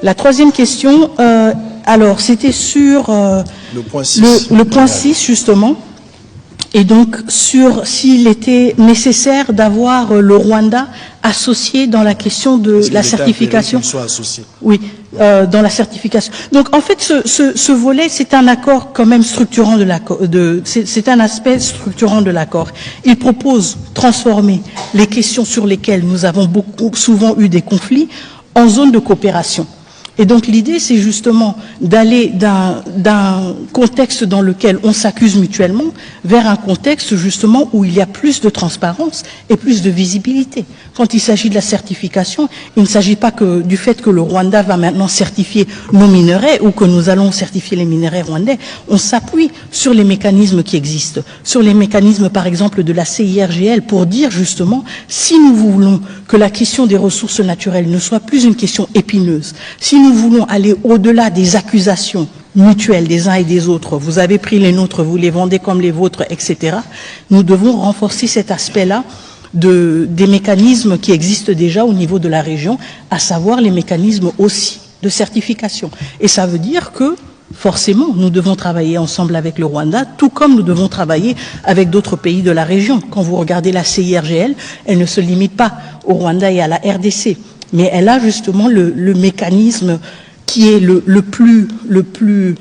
La troisième question, alors c'était sur le point 6 justement. Et donc, sur s'il était nécessaire d'avoir le Rwanda associé dans la question de la certification. Oui, dans la certification. Donc, en fait, ce volet, c'est un accord quand même structurant de l'accord. C'est un aspect structurant de l'accord. Il propose transformer les questions sur lesquelles nous avons souvent eu des conflits en zone de coopération. Et donc l'idée, c'est justement d'aller d'un contexte dans lequel on s'accuse mutuellement vers un contexte justement où il y a plus de transparence et plus de visibilité. Quand il s'agit de la certification, il ne s'agit pas que du fait que le Rwanda va maintenant certifier nos minerais ou que nous allons certifier les minerais rwandais. On s'appuie sur les mécanismes qui existent, sur les mécanismes par exemple de la CIRGL pour dire justement si nous voulons que la question des ressources naturelles ne soit plus une question épineuse, si nous voulons aller au-delà des accusations mutuelles des uns et des autres, vous avez pris les nôtres, vous les vendez comme les vôtres, etc., nous devons renforcer cet aspect-là des mécanismes qui existent déjà au niveau de la région, à savoir les mécanismes aussi de certification. Et ça veut dire que, forcément, nous devons travailler ensemble avec le Rwanda, tout comme nous devons travailler avec d'autres pays de la région. Quand vous regardez la CIRGL, elle ne se limite pas au Rwanda et à la RDC, mais elle a justement le mécanisme qui est le plus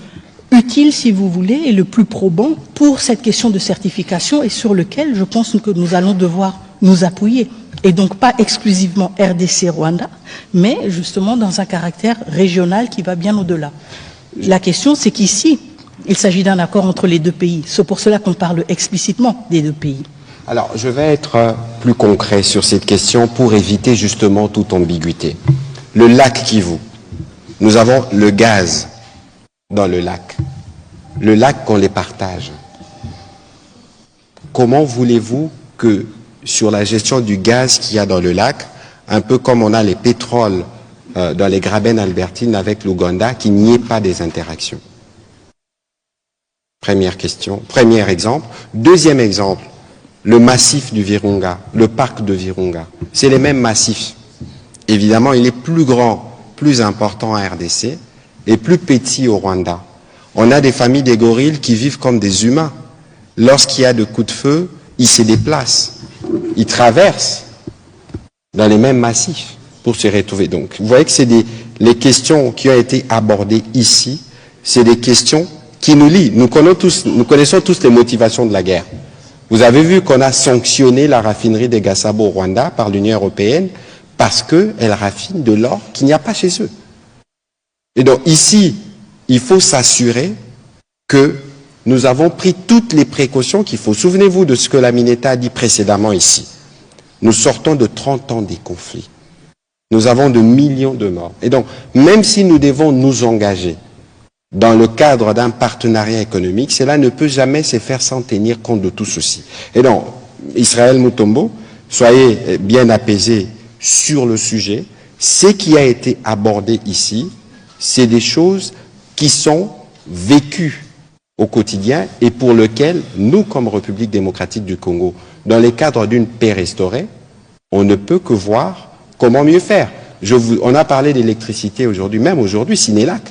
utile, si vous voulez, et le plus probant pour cette question de certification et sur lequel je pense que nous allons devoir nous appuyer. Et donc pas exclusivement RDC-Rwanda, mais justement dans un caractère régional qui va bien au-delà. La question, c'est qu'ici, il s'agit d'un accord entre les deux pays. C'est pour cela qu'on parle explicitement des deux pays. Alors, je vais être plus concret sur cette question pour éviter justement toute ambiguïté. Le lac Kivu, nous avons le gaz dans le lac. Le lac qu'on les partage. Comment voulez-vous que sur la gestion du gaz qu'il y a dans le lac, un peu comme on a les pétroles dans les Graben albertines avec l'Ouganda, qu'il n'y ait pas des interactions? Première question, premier exemple. Deuxième exemple, le massif du Virunga, le parc de Virunga. C'est les mêmes massifs. Évidemment, il est plus grand, plus important en RDC et plus petit au Rwanda. On a des familles des gorilles qui vivent comme des humains. Lorsqu'il y a de coups de feu, ils se déplacent. Ils traversent dans les mêmes massifs pour se retrouver. Donc, vous voyez que c'est les questions qui ont été abordées ici, c'est des questions qui nous lient. Nous connaissons tous les motivations de la guerre. Vous avez vu qu'on a sanctionné la raffinerie de Gasabo au Rwanda par l'Union européenne parce qu'elle raffine de l'or qu'il n'y a pas chez eux. Et donc ici, il faut s'assurer que nous avons pris toutes les précautions qu'il faut. Souvenez-vous de ce que la Mineta a dit précédemment ici. Nous sortons de 30 ans des conflits. Nous avons de millions de morts. Et donc, même si nous devons nous engager dans le cadre d'un partenariat économique, cela ne peut jamais se faire sans tenir compte de tout ceci. Et donc, Israël Mutombo, soyez bien apaisés sur le sujet. Ce qui a été abordé ici, c'est des choses qui sont vécues au quotidien et pour lequel nous, comme République démocratique du Congo, dans le cadre d'une paix restaurée, on ne peut que voir comment mieux faire. On a parlé d'électricité aujourd'hui, même aujourd'hui, Sénélac.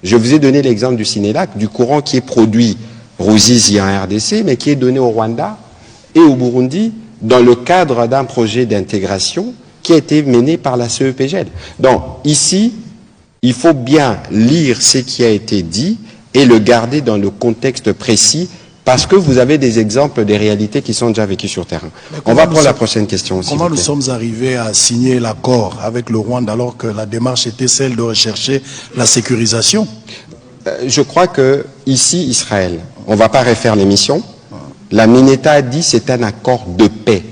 Je vous ai donné l'exemple du Sénélac, du courant qui est produit Ruzizi en RDC, mais qui est donné au Rwanda et au Burundi dans le cadre d'un projet d'intégration qui a été mené par la CEPGL. Donc, ici, il faut bien lire ce qui a été dit et le garder dans le contexte précis parce que vous avez des exemples des réalités qui sont déjà vécues sur terrain. On va prendre la prochaine question aussi. Comment nous sommes arrivés à signer l'accord avec le Rwanda alors que la démarche était celle de rechercher la sécurisation? Je crois que ici, Israël, on ne va pas refaire l'émission. La Mineta a dit que c'est un accord de paix.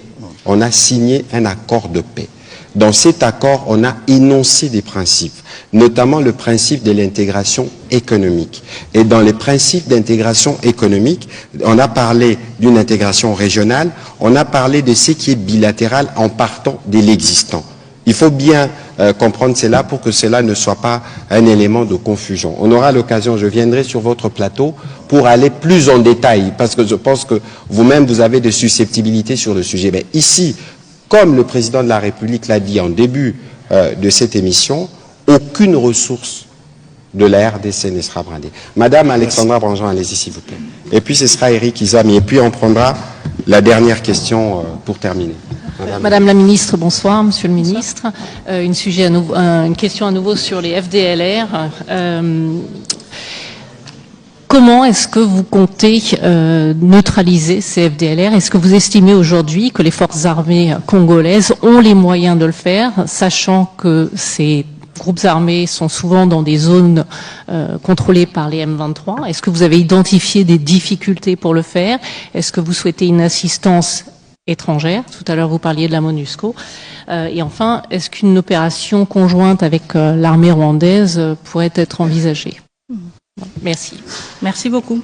On a signé un accord de paix. Dans cet accord, on a énoncé des principes, notamment le principe de l'intégration économique. Et dans les principes d'intégration économique, on a parlé d'une intégration régionale, on a parlé de ce qui est bilatéral en partant de l'existant. Il faut bien comprendre cela pour que cela ne soit pas un élément de confusion. On aura l'occasion, je viendrai sur votre plateau pour aller plus en détail, parce que je pense que vous-même, vous avez des susceptibilités sur le sujet. Mais ici, comme le président de la République l'a dit en début de cette émission, aucune ressource de la RDC ne sera brandée. Madame Alexandra Branjon, allez-y s'il vous plaît. Et puis ce sera Eric Izami. Et puis on prendra la dernière question pour terminer. Madame la ministre, bonsoir. Monsieur le ministre, une question à nouveau sur les FDLR. Comment est-ce que vous comptez neutraliser ces FDLR? Est-ce que vous estimez aujourd'hui que les forces armées congolaises ont les moyens de le faire, sachant que ces groupes armés sont souvent dans des zones contrôlées par les M23? Est-ce que vous avez identifié des difficultés pour le faire? Est-ce que vous souhaitez une assistance étrangère? Tout à l'heure, vous parliez de la MONUSCO. Et enfin, est-ce qu'une opération conjointe avec l'armée rwandaise pourrait être envisagée? Merci. Merci beaucoup.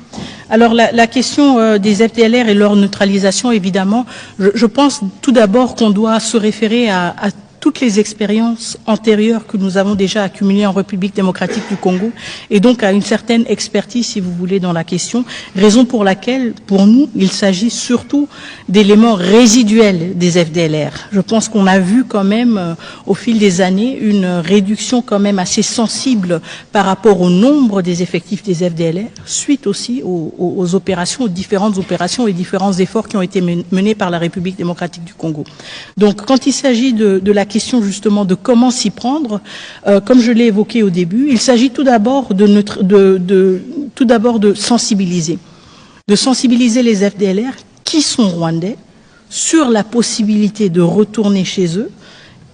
Alors la question des FDLR et leur neutralisation, évidemment, je pense tout d'abord qu'on doit se référer à toutes les expériences antérieures que nous avons déjà accumulées en République démocratique du Congo et donc à une certaine expertise, si vous voulez, dans la question, raison pour laquelle, pour nous, il s'agit surtout d'éléments résiduels des FDLR. Je pense qu'on a vu quand même, au fil des années, une réduction quand même assez sensible par rapport au nombre des effectifs des FDLR, suite aussi aux opérations, aux différentes opérations et différents efforts qui ont été menés par la République démocratique du Congo. Donc, quand il s'agit de la question justement de comment s'y prendre, comme je l'ai évoqué au début, il s'agit tout d'abord de sensibiliser les FDLR qui sont rwandais sur la possibilité de retourner chez eux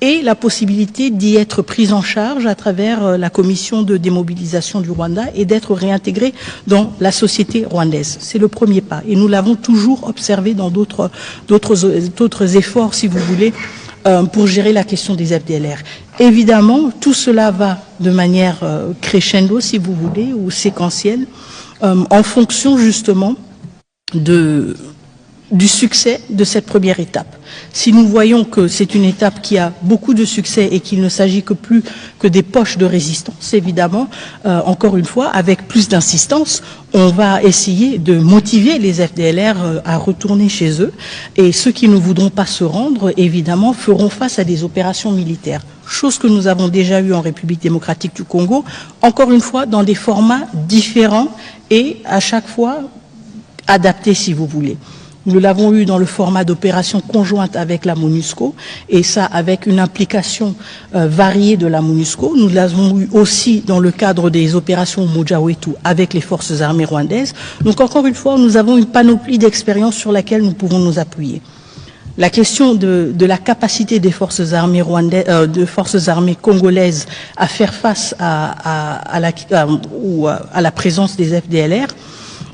et la possibilité d'y être pris en charge à travers la commission de démobilisation du Rwanda et d'être réintégrés dans la société rwandaise. C'est le premier pas. Et nous l'avons toujours observé dans d'autres efforts, si vous voulez, pour gérer la question des FDLR. Évidemment, tout cela va de manière crescendo, si vous voulez, ou séquentielle, en fonction justement du succès de cette première étape. Si nous voyons que c'est une étape qui a beaucoup de succès et qu'il ne s'agit que plus que des poches de résistance, évidemment, encore une fois, avec plus d'insistance, on va essayer de motiver les FDLR à retourner chez eux et ceux qui ne voudront pas se rendre, évidemment, feront face à des opérations militaires. Chose que nous avons déjà eue en République démocratique du Congo, encore une fois, dans des formats différents et à chaque fois adaptés, si vous voulez. Nous l'avons eu dans le format d'opération conjointe avec la MONUSCO, et ça avec une implication variée de la MONUSCO. Nous l'avons eu aussi dans le cadre des opérations Mojawetu avec les forces armées rwandaises. Donc encore une fois, nous avons une panoplie d'expériences sur laquelle nous pouvons nous appuyer. La question de la capacité des forces armées rwandaises, de forces armées congolaises à faire face à la présence des FDLR.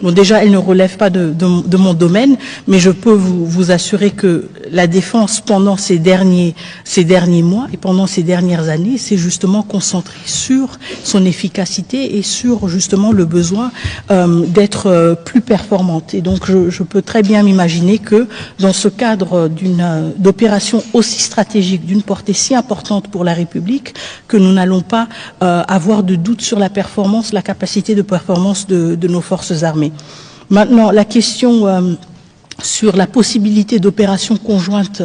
Bon, déjà, elle ne relève pas de mon domaine, mais je peux vous assurer que la défense, pendant ces derniers mois et pendant ces dernières années, s'est justement concentrée sur son efficacité et sur justement le besoin d'être plus performante. Et donc, je peux très bien m'imaginer que dans ce cadre d'opération aussi stratégique, d'une portée si importante pour la République, que nous n'allons pas avoir de doute sur la performance, la capacité de performance de nos forces armées. Maintenant, la question sur la possibilité d'opérations conjointes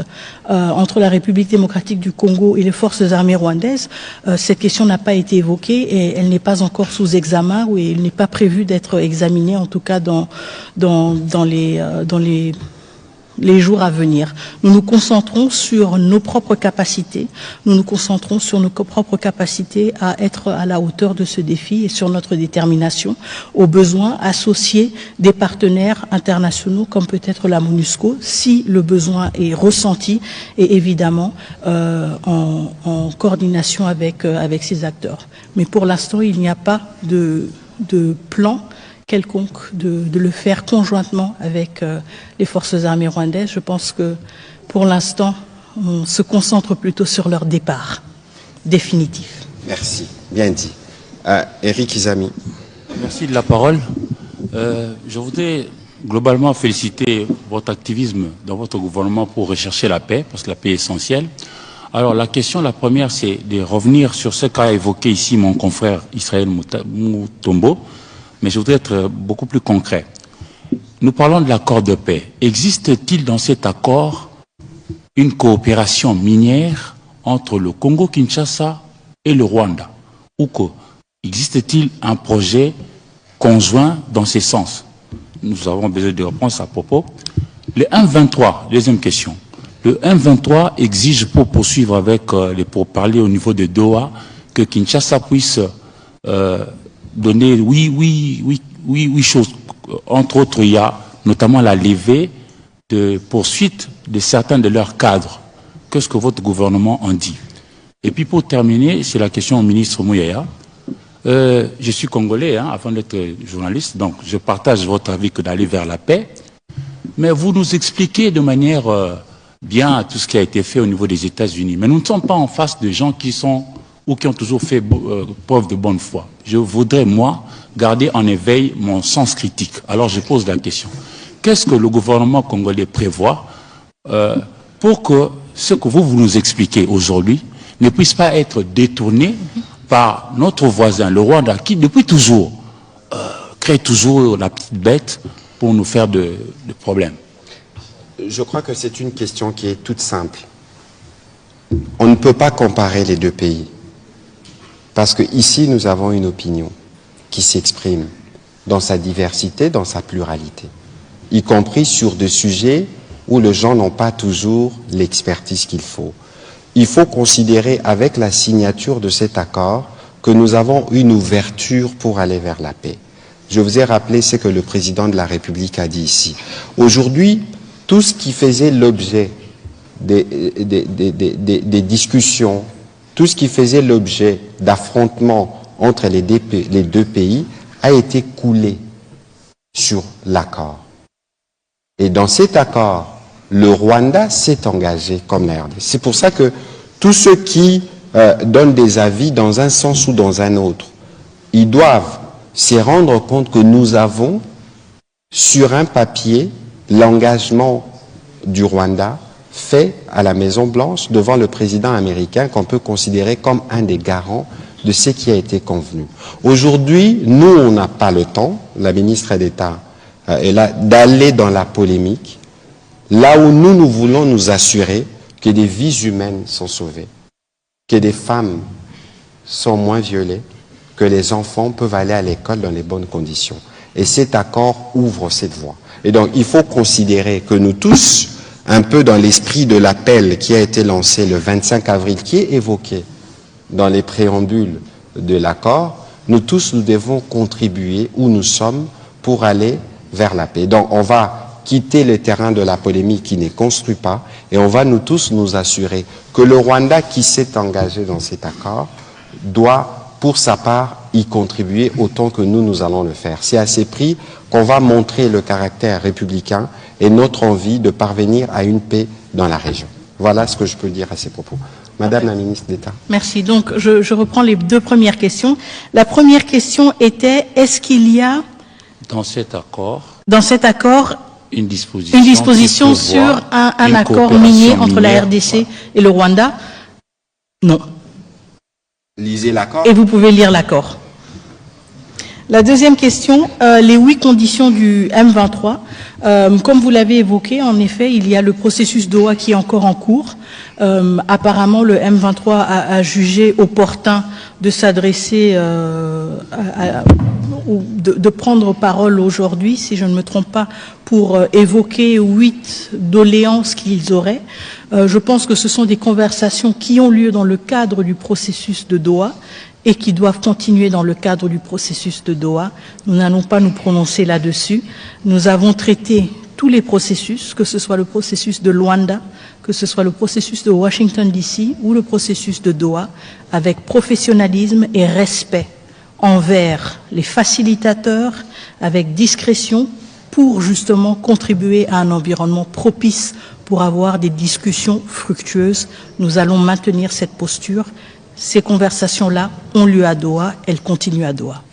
entre la République démocratique du Congo et les forces armées rwandaises, cette question n'a pas été évoquée et elle n'est pas encore sous examen ou elle n'est pas prévue d'être examinée, en tout cas dans les jours à venir. Nous nous concentrons sur nos propres capacités, nous nous concentrons sur nos propres capacités à être à la hauteur de ce défi et sur notre détermination aux besoins associés des partenaires internationaux comme peut-être la MONUSCO si le besoin est ressenti et évidemment en coordination avec ces acteurs. Mais pour l'instant, il n'y a pas de plan quelconque de le faire conjointement avec les forces armées rwandaises. Je pense que pour l'instant, on se concentre plutôt sur leur départ définitif. Merci, bien dit. Éric Izami. Merci de la parole. Je voudrais globalement féliciter votre activisme dans votre gouvernement pour rechercher la paix, parce que la paix est essentielle. Alors la question, la première, c'est de revenir sur ce qu'a évoqué ici mon confrère Israël Mutombo, mais je voudrais être beaucoup plus concret. Nous parlons de l'accord de paix. Existe-t-il dans cet accord une coopération minière entre le Congo-Kinshasa et le Rwanda? Ou existe-t-il un projet conjoint dans ces sens? Nous avons besoin de réponses à propos. Le 1.23, deuxième question. Le 1.23 exige pour poursuivre avec les pourparlers au niveau de Doha que Kinshasa puisse donner oui choses. Entre autres, il y a notamment la levée de poursuite de certains de leurs cadres. Qu'est-ce que votre gouvernement en dit? Et puis pour terminer, c'est la question au ministre Mouyaya. Je suis congolais, avant d'être journaliste, donc je partage votre avis que d'aller vers la paix. Mais vous nous expliquez de manière bien tout ce qui a été fait au niveau des États-Unis. Mais nous ne sommes pas en face de gens qui sont ou qui ont toujours fait preuve de bonne foi. Je voudrais, moi, garder en éveil mon sens critique. Alors je pose la question. Qu'est-ce que le gouvernement congolais prévoit pour que ce que vous nous expliquez aujourd'hui ne puisse pas être détourné par notre voisin, le Rwanda, qui depuis toujours crée toujours la petite bête pour nous faire de problèmes. Je crois que c'est une question qui est toute simple. On ne peut pas comparer les deux pays. Parce qu'ici, nous avons une opinion qui s'exprime dans sa diversité, dans sa pluralité, y compris sur des sujets où les gens n'ont pas toujours l'expertise qu'il faut. Il faut considérer avec la signature de cet accord que nous avons une ouverture pour aller vers la paix. Je vous ai rappelé ce que le président de la République a dit ici. Aujourd'hui, tout ce qui faisait l'objet des discussions, tout ce qui faisait l'objet d'affrontements entre les deux pays a été coulé sur l'accord. Et dans cet accord, le Rwanda s'est engagé comme la RDC. C'est pour ça que tous ceux qui donnent des avis dans un sens ou dans un autre, ils doivent se rendre compte que nous avons sur un papier l'engagement du Rwanda fait à la Maison-Blanche devant le président américain qu'on peut considérer comme un des garants de ce qui a été convenu. Aujourd'hui, nous, on n'a pas le temps, la ministre d'État est là, d'aller dans la polémique, là où nous voulons nous assurer que des vies humaines sont sauvées, que des femmes sont moins violées, que les enfants peuvent aller à l'école dans les bonnes conditions. Et cet accord ouvre cette voie. Et donc, il faut considérer que nous tous, un peu dans l'esprit de l'appel qui a été lancé le 25 avril, qui est évoqué dans les préambules de l'accord, nous tous, nous devons contribuer où nous sommes pour aller vers la paix. Donc, on va quitter le terrain de la polémique qui ne construit pas et on va nous tous nous assurer que le Rwanda qui s'est engagé dans cet accord doit, pour sa part, y contribuer autant que nous allons le faire. C'est à ces prix qu'on va montrer le caractère républicain et notre envie de parvenir à une paix dans la région. Voilà ce que je peux dire à ces propos. Madame la ministre d'État. Merci. Donc, je reprends les deux premières questions. La première question était, est-ce qu'il y a dans cet accord une disposition sur un accord minier entre la RDC et le Rwanda? Non. Lisez l'accord. Et vous pouvez lire l'accord. La deuxième question, les 8 conditions du M23. Comme vous l'avez évoqué, en effet, il y a le processus Doha qui est encore en cours. Apparemment, le M23 a jugé opportun de s'adresser, de prendre parole aujourd'hui, si je ne me trompe pas, pour évoquer 8 doléances qu'ils auraient. Je pense que ce sont des conversations qui ont lieu dans le cadre du processus de Doha et qui doivent continuer dans le cadre du processus de Doha. Nous n'allons pas nous prononcer là-dessus. Nous avons traité tous les processus, que ce soit le processus de Luanda, que ce soit le processus de Washington DC ou le processus de Doha, avec professionnalisme et respect envers les facilitateurs, avec discrétion, pour justement contribuer à un environnement propice pour avoir des discussions fructueuses. Nous allons maintenir cette posture. Ces conversations-là ont lieu à Doha, elles continuent à Doha.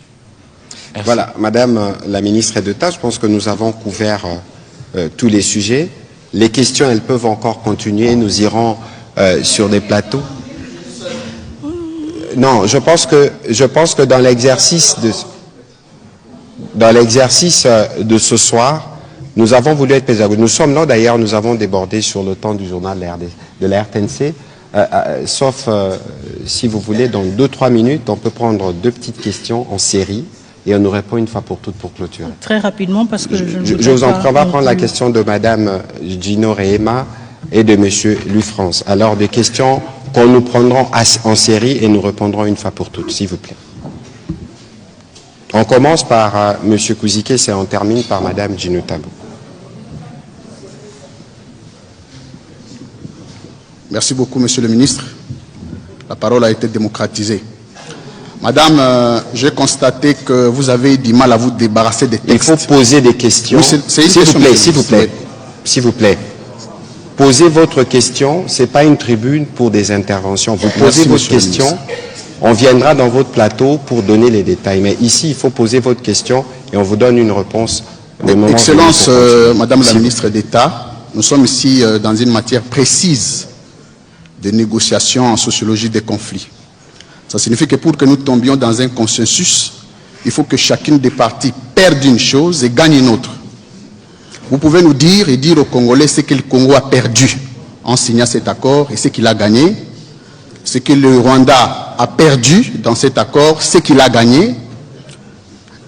Merci. Voilà, Madame la ministre d'État, je pense que nous avons couvert tous les sujets. Les questions, elles peuvent encore continuer. Nous irons sur des plateaux. Non, je pense que dans l'exercice de ce soir, nous avons voulu être pédagogiques. Nous sommes là, d'ailleurs, nous avons débordé sur le temps du journal de la RTNC. Sauf, si vous voulez, dans 2-3 minutes, on peut prendre 2 petites questions en série et on nous répond une fois pour toutes pour clôturer. Très rapidement, parce que je vous en prie, on va prendre la question de Madame Gino Rehema et de Monsieur Louis France. Alors, des questions qu'on nous prendrons en série et nous répondrons une fois pour toutes, s'il vous plaît. On commence par Monsieur Kouzike et on termine par Madame Gino Tabou. Merci beaucoup, Monsieur le ministre. La parole a été démocratisée. Madame, j'ai constaté que vous avez du mal à vous débarrasser des textes. Il faut poser des questions. Oui, s'il vous plaît. Posez votre question. Ce n'est pas une tribune pour des interventions. Vous posez votre question. On viendra dans votre plateau pour donner les détails. Mais ici, il faut poser votre question et on vous donne une réponse. Excellence, Madame la ministre d'État, nous sommes ici dans une matière précise des négociations en sociologie des conflits. Ça signifie que pour que nous tombions dans un consensus, il faut que chacune des parties perde une chose et gagne une autre. Vous pouvez nous dire et dire aux Congolais ce que le Congo a perdu en signant cet accord et ce qu'il a gagné, ce que le Rwanda a perdu dans cet accord, ce qu'il a gagné.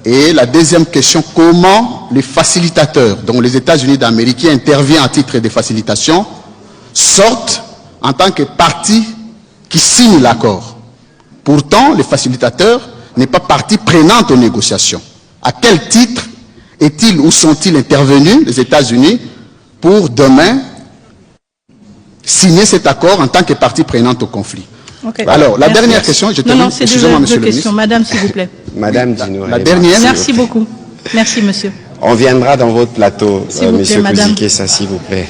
Et la deuxième question, comment les facilitateurs, dont les États-Unis d'Amérique qui interviennent à titre de facilitation, sortent en tant que partie qui signe l'accord. Pourtant, les facilitateurs n'est pas partie prenante aux négociations. À quel titre est-il ou sont-ils intervenus, les États-Unis, pour demain signer cet accord en tant que partie prenante au conflit? Okay. Alors, la dernière question, je termine. Excusez-moi, monsieur le ministre. Madame, s'il vous plaît. Madame Dinouré. La dernière. Merci beaucoup. Merci, monsieur. On viendra dans votre plateau, monsieur Kouzikessa, s'il vous plaît.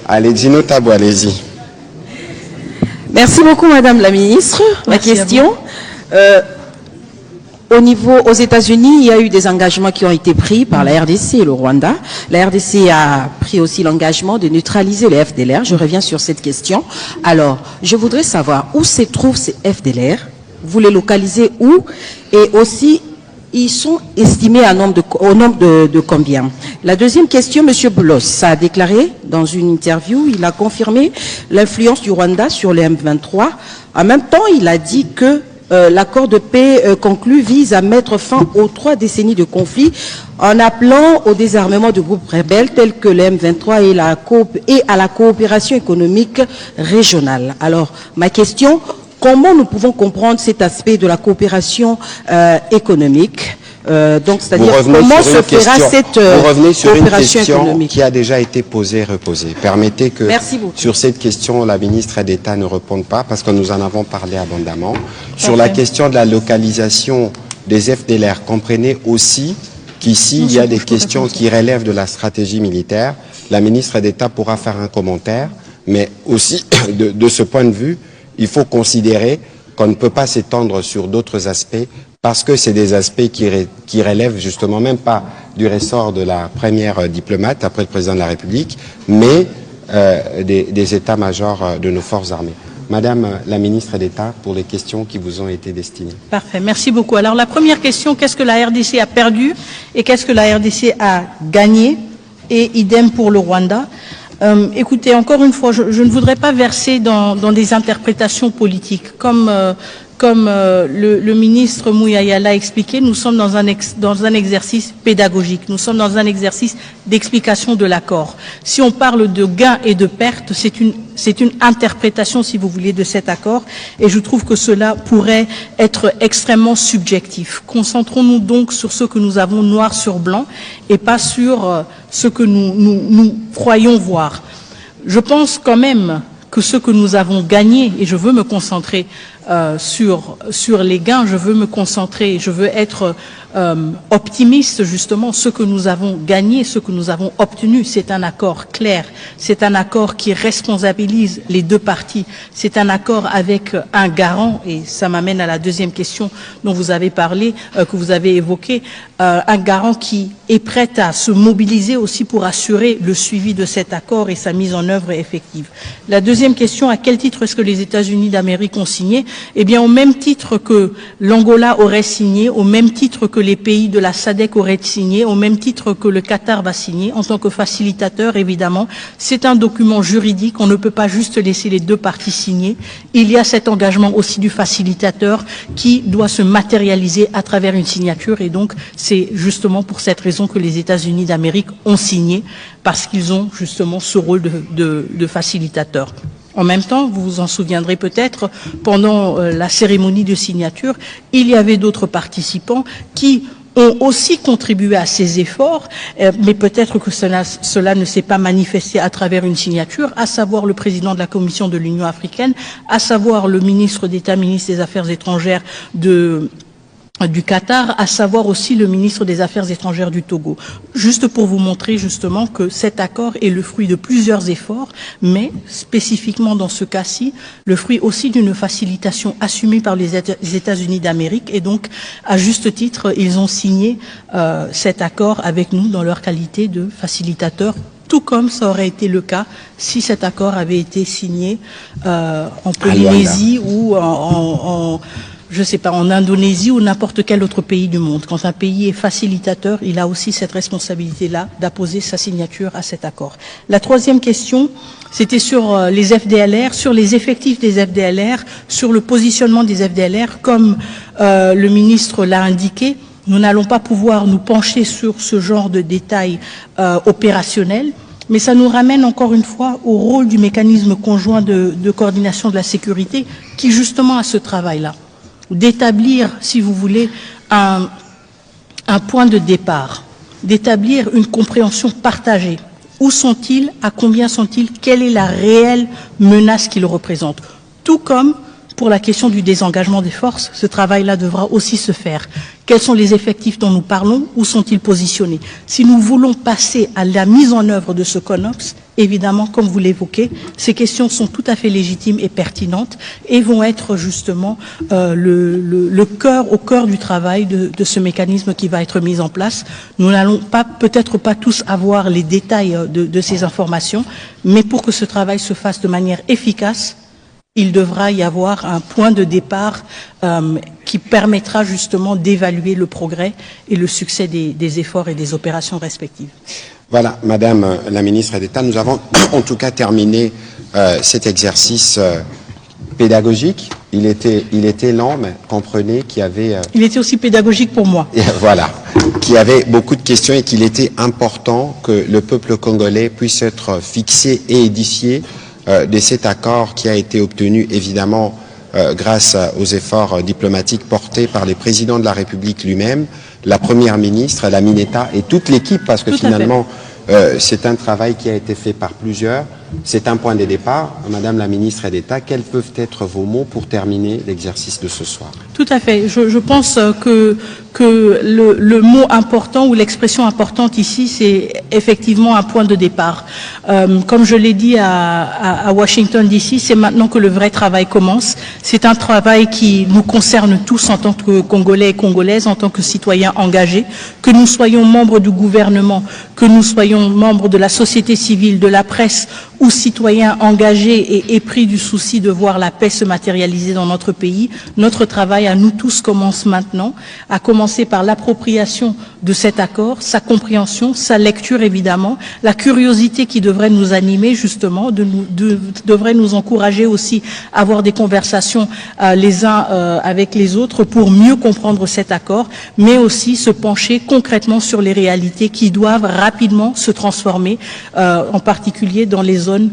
Allez, Dino Tabou, allez-y. Merci beaucoup, Madame la Ministre. Ma question, aux États-Unis, il y a eu des engagements qui ont été pris par la RDC et le Rwanda. La RDC a pris aussi l'engagement de neutraliser les FDLR. Je reviens sur cette question. Alors, je voudrais savoir où se trouvent ces FDLR. Vous les localisez où? Et aussi, ils sont estimés au nombre de combien? La deuxième question, M. Boulos a déclaré dans une interview, il a confirmé l'influence du Rwanda sur les M23. En même temps, il a dit que l'accord de paix conclu vise à mettre fin aux 3 décennies de conflit en appelant au désarmement de groupes rebelles tels que le M23 et à la coopération économique régionale. Alors, ma question, comment nous pouvons comprendre cet aspect de la coopération économique? Donc, c'est-à-dire comment se fera cette vous revenez sur une coopération question économique qui a déjà été posée et reposée. Permettez que sur cette question, la ministre d'État ne réponde pas parce que nous en avons parlé abondamment. Sur la question de la localisation des FDLR, comprenez aussi qu'ici, il y a des questions qui relèvent de la stratégie militaire. La ministre d'État pourra faire un commentaire, mais aussi, de ce point de vue, il faut considérer qu'on ne peut pas s'étendre sur d'autres aspects parce que c'est des aspects qui relèvent justement même pas du ressort de la première diplomate après le président de la République, mais des états-majors de nos forces armées. Madame la ministre d'État, pour les questions qui vous ont été destinées. Parfait, merci beaucoup. Alors la première question, qu'est-ce que la RDC a perdu et qu'est-ce que la RDC a gagné? Et idem pour le Rwanda. Écoutez, encore une fois, je ne voudrais pas verser dans des interprétations politiques. Comme le ministre Mouyaya l'a expliqué, nous sommes dans un exercice pédagogique, nous sommes dans un exercice d'explication de l'accord. Si on parle de gains et de pertes, c'est une interprétation, si vous voulez, de cet accord, et je trouve que cela pourrait être extrêmement subjectif. Concentrons-nous donc sur ce que nous avons noir sur blanc et pas sur ce que nous croyons voir. Je pense quand même que ce que nous avons gagné, et je veux me concentrer sur les gains, je veux me concentrer, je veux être optimiste justement, ce que nous avons gagné, ce que nous avons obtenu, c'est un accord clair, c'est un accord qui responsabilise les deux parties, c'est un accord avec un garant, et ça m'amène à la deuxième question dont vous avez parlé, que vous avez évoqué, un garant qui est prêt à se mobiliser aussi pour assurer le suivi de cet accord et sa mise en œuvre effective. La deuxième question, à quel titre est-ce que les États-Unis d'Amérique ont signé? Eh bien, au même titre que l'Angola aurait signé, au même titre que les pays de la SADC auraient signé, au même titre que le Qatar va signer, en tant que facilitateur, évidemment. C'est un document juridique, on ne peut pas juste laisser les deux parties signer. Il y a cet engagement aussi du facilitateur qui doit se matérialiser à travers une signature, et donc c'est justement pour cette raison que les États-Unis d'Amérique ont signé, parce qu'ils ont justement ce rôle de facilitateur. En même temps, vous vous en souviendrez peut-être, pendant la cérémonie de signature, il y avait d'autres participants qui ont aussi contribué à ces efforts, mais peut-être que cela ne s'est pas manifesté à travers une signature, à savoir le président de la Commission de l'Union africaine, à savoir le ministre d'État, ministre des Affaires étrangères du Qatar, à savoir aussi le ministre des Affaires étrangères du Togo. Juste pour vous montrer justement que cet accord est le fruit de plusieurs efforts, mais spécifiquement dans ce cas-ci, le fruit aussi d'une facilitation assumée par les États-Unis d'Amérique, et donc à juste titre, ils ont signé cet accord avec nous dans leur qualité de facilitateur, tout comme ça aurait été le cas si cet accord avait été signé en Polynésie ou je sais pas, en Indonésie ou n'importe quel autre pays du monde. Quand un pays est facilitateur, il a aussi cette responsabilité-là d'apposer sa signature à cet accord. La troisième question, c'était sur les FDLR, sur les effectifs des FDLR, sur le positionnement des FDLR. Comme le ministre l'a indiqué, nous n'allons pas pouvoir nous pencher sur ce genre de détails opérationnels, mais ça nous ramène encore une fois au rôle du mécanisme conjoint de coordination de la sécurité qui justement a ce travail-là, d'établir, si vous voulez, un point de départ, d'établir une compréhension partagée. Où sont-ils? À combien sont-ils? Quelle est la réelle menace qu'ils représentent? Tout comme pour la question du désengagement des forces, ce travail-là devra aussi se faire. Quels sont les effectifs dont nous parlons? Où sont-ils positionnés? Si nous voulons passer à la mise en œuvre de ce CONOPS, évidemment, comme vous l'évoquez, ces questions sont tout à fait légitimes et pertinentes et vont être justement au cœur du travail de ce mécanisme qui va être mis en place. Nous n'allons peut-être pas tous avoir les détails de ces informations, mais pour que ce travail se fasse de manière efficace, il devra y avoir un point de départ qui permettra justement d'évaluer le progrès et le succès des efforts et des opérations respectives. Voilà, Madame la ministre d'État, nous avons en tout cas terminé cet exercice pédagogique. Il était lent, mais comprenez qu'il y avait... Il était aussi pédagogique pour moi. Voilà, qu'il y avait beaucoup de questions et qu'il était important que le peuple congolais puisse être fixé et édifié de cet accord qui a été obtenu évidemment grâce aux efforts diplomatiques portés par les présidents de la République lui-même, la Première ministre, la Mineta et toute l'équipe, parce que finalement c'est un travail qui a été fait par plusieurs. C'est un point de départ. Madame la ministre d'État, quels peuvent être vos mots pour terminer l'exercice de ce soir? Tout à fait. Je pense que le mot important ou l'expression importante ici, c'est effectivement un point de départ. Comme je l'ai dit à Washington DC, c'est maintenant que le vrai travail commence. C'est un travail qui nous concerne tous en tant que Congolais et Congolaises, en tant que citoyens engagés, que nous soyons membres du gouvernement, que nous soyons membres de la société civile, de la presse ou citoyens engagés et épris du souci de voir la paix se matérialiser dans notre pays. Notre travail à nous tous commence maintenant, à commencer par l'appropriation de cet accord, sa compréhension, sa lecture évidemment, la curiosité qui devrait nous animer justement, devrait nous encourager aussi à avoir des conversations les uns avec les autres pour mieux comprendre cet accord, mais aussi se pencher concrètement sur les réalités qui doivent rapidement se transformer, en particulier dans les zones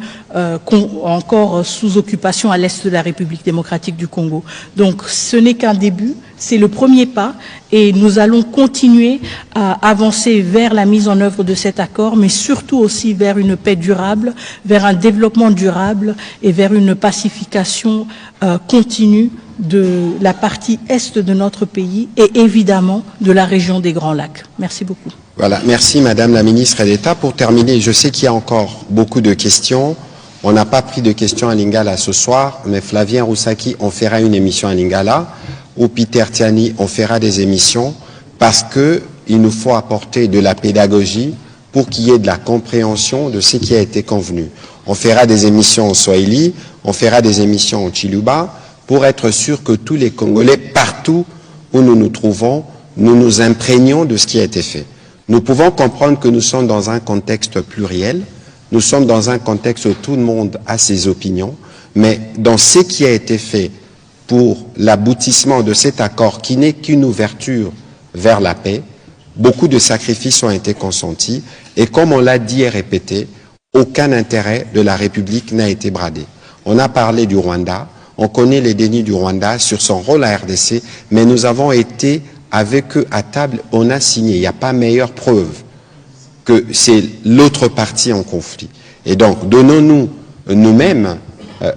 encore sous occupation à l'est de la République démocratique du Congo. Donc ce n'est qu'un début, c'est le premier pas et nous allons continuer à avancer vers la mise en œuvre de cet accord, mais surtout aussi vers une paix durable, vers un développement durable et vers une pacification continue de la partie est de notre pays et évidemment de la région des Grands Lacs. Merci beaucoup. Voilà, merci Madame la ministre d'État. Pour terminer, je sais qu'il y a encore beaucoup de questions. On n'a pas pris de questions à Lingala ce soir, mais Flavien Roussaki, on fera une émission à Lingala, ou Peter Tiani, on fera des émissions, parce qu'il nous faut apporter de la pédagogie pour qu'il y ait de la compréhension de ce qui a été convenu. On fera des émissions en Swahili, on fera des émissions en Chiluba, pour être sûr que tous les Congolais, partout où nous nous trouvons, nous nous imprégnons de ce qui a été fait. Nous pouvons comprendre que nous sommes dans un contexte pluriel, nous sommes dans un contexte où tout le monde a ses opinions, mais dans ce qui a été fait pour l'aboutissement de cet accord qui n'est qu'une ouverture vers la paix, beaucoup de sacrifices ont été consentis et comme on l'a dit et répété, aucun intérêt de la République n'a été bradé. On a parlé du Rwanda, on connaît les dénis du Rwanda sur son rôle à RDC, mais nous avons été avec eux à table, on a signé. Il n'y a pas meilleure preuve que c'est l'autre partie en conflit. Et donc, donnons-nous nous-mêmes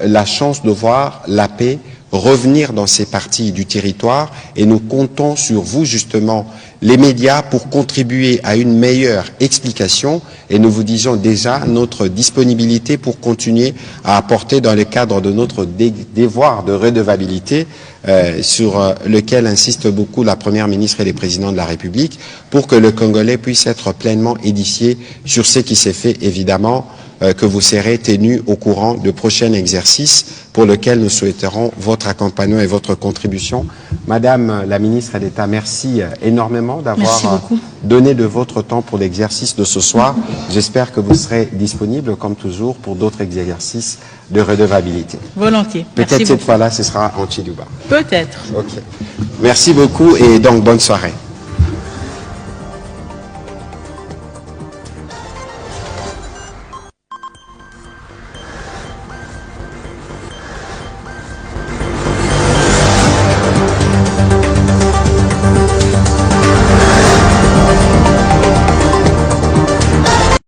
la chance de voir la paix revenir dans ces parties du territoire et nous comptons sur vous, justement, les médias, pour contribuer à une meilleure explication et nous vous disons déjà notre disponibilité pour continuer à apporter dans le cadre de notre devoir de redevabilité sur lequel insiste beaucoup la Première ministre et les présidents de la République pour que le Congolais puisse être pleinement édifié sur ce qui s'est fait, évidemment, que vous serez tenu au courant de prochains exercices pour lesquels nous souhaiterons votre accompagnement et votre contribution. Madame la ministre d'État, merci énormément d'avoir donné de votre temps pour l'exercice de ce soir. J'espère que vous serez disponible, comme toujours, pour d'autres exercices de redevabilité. Volontiers. Peut-être cette fois-là, ce sera en Chiluba. Peut-être. Ok. Merci beaucoup et donc bonne soirée.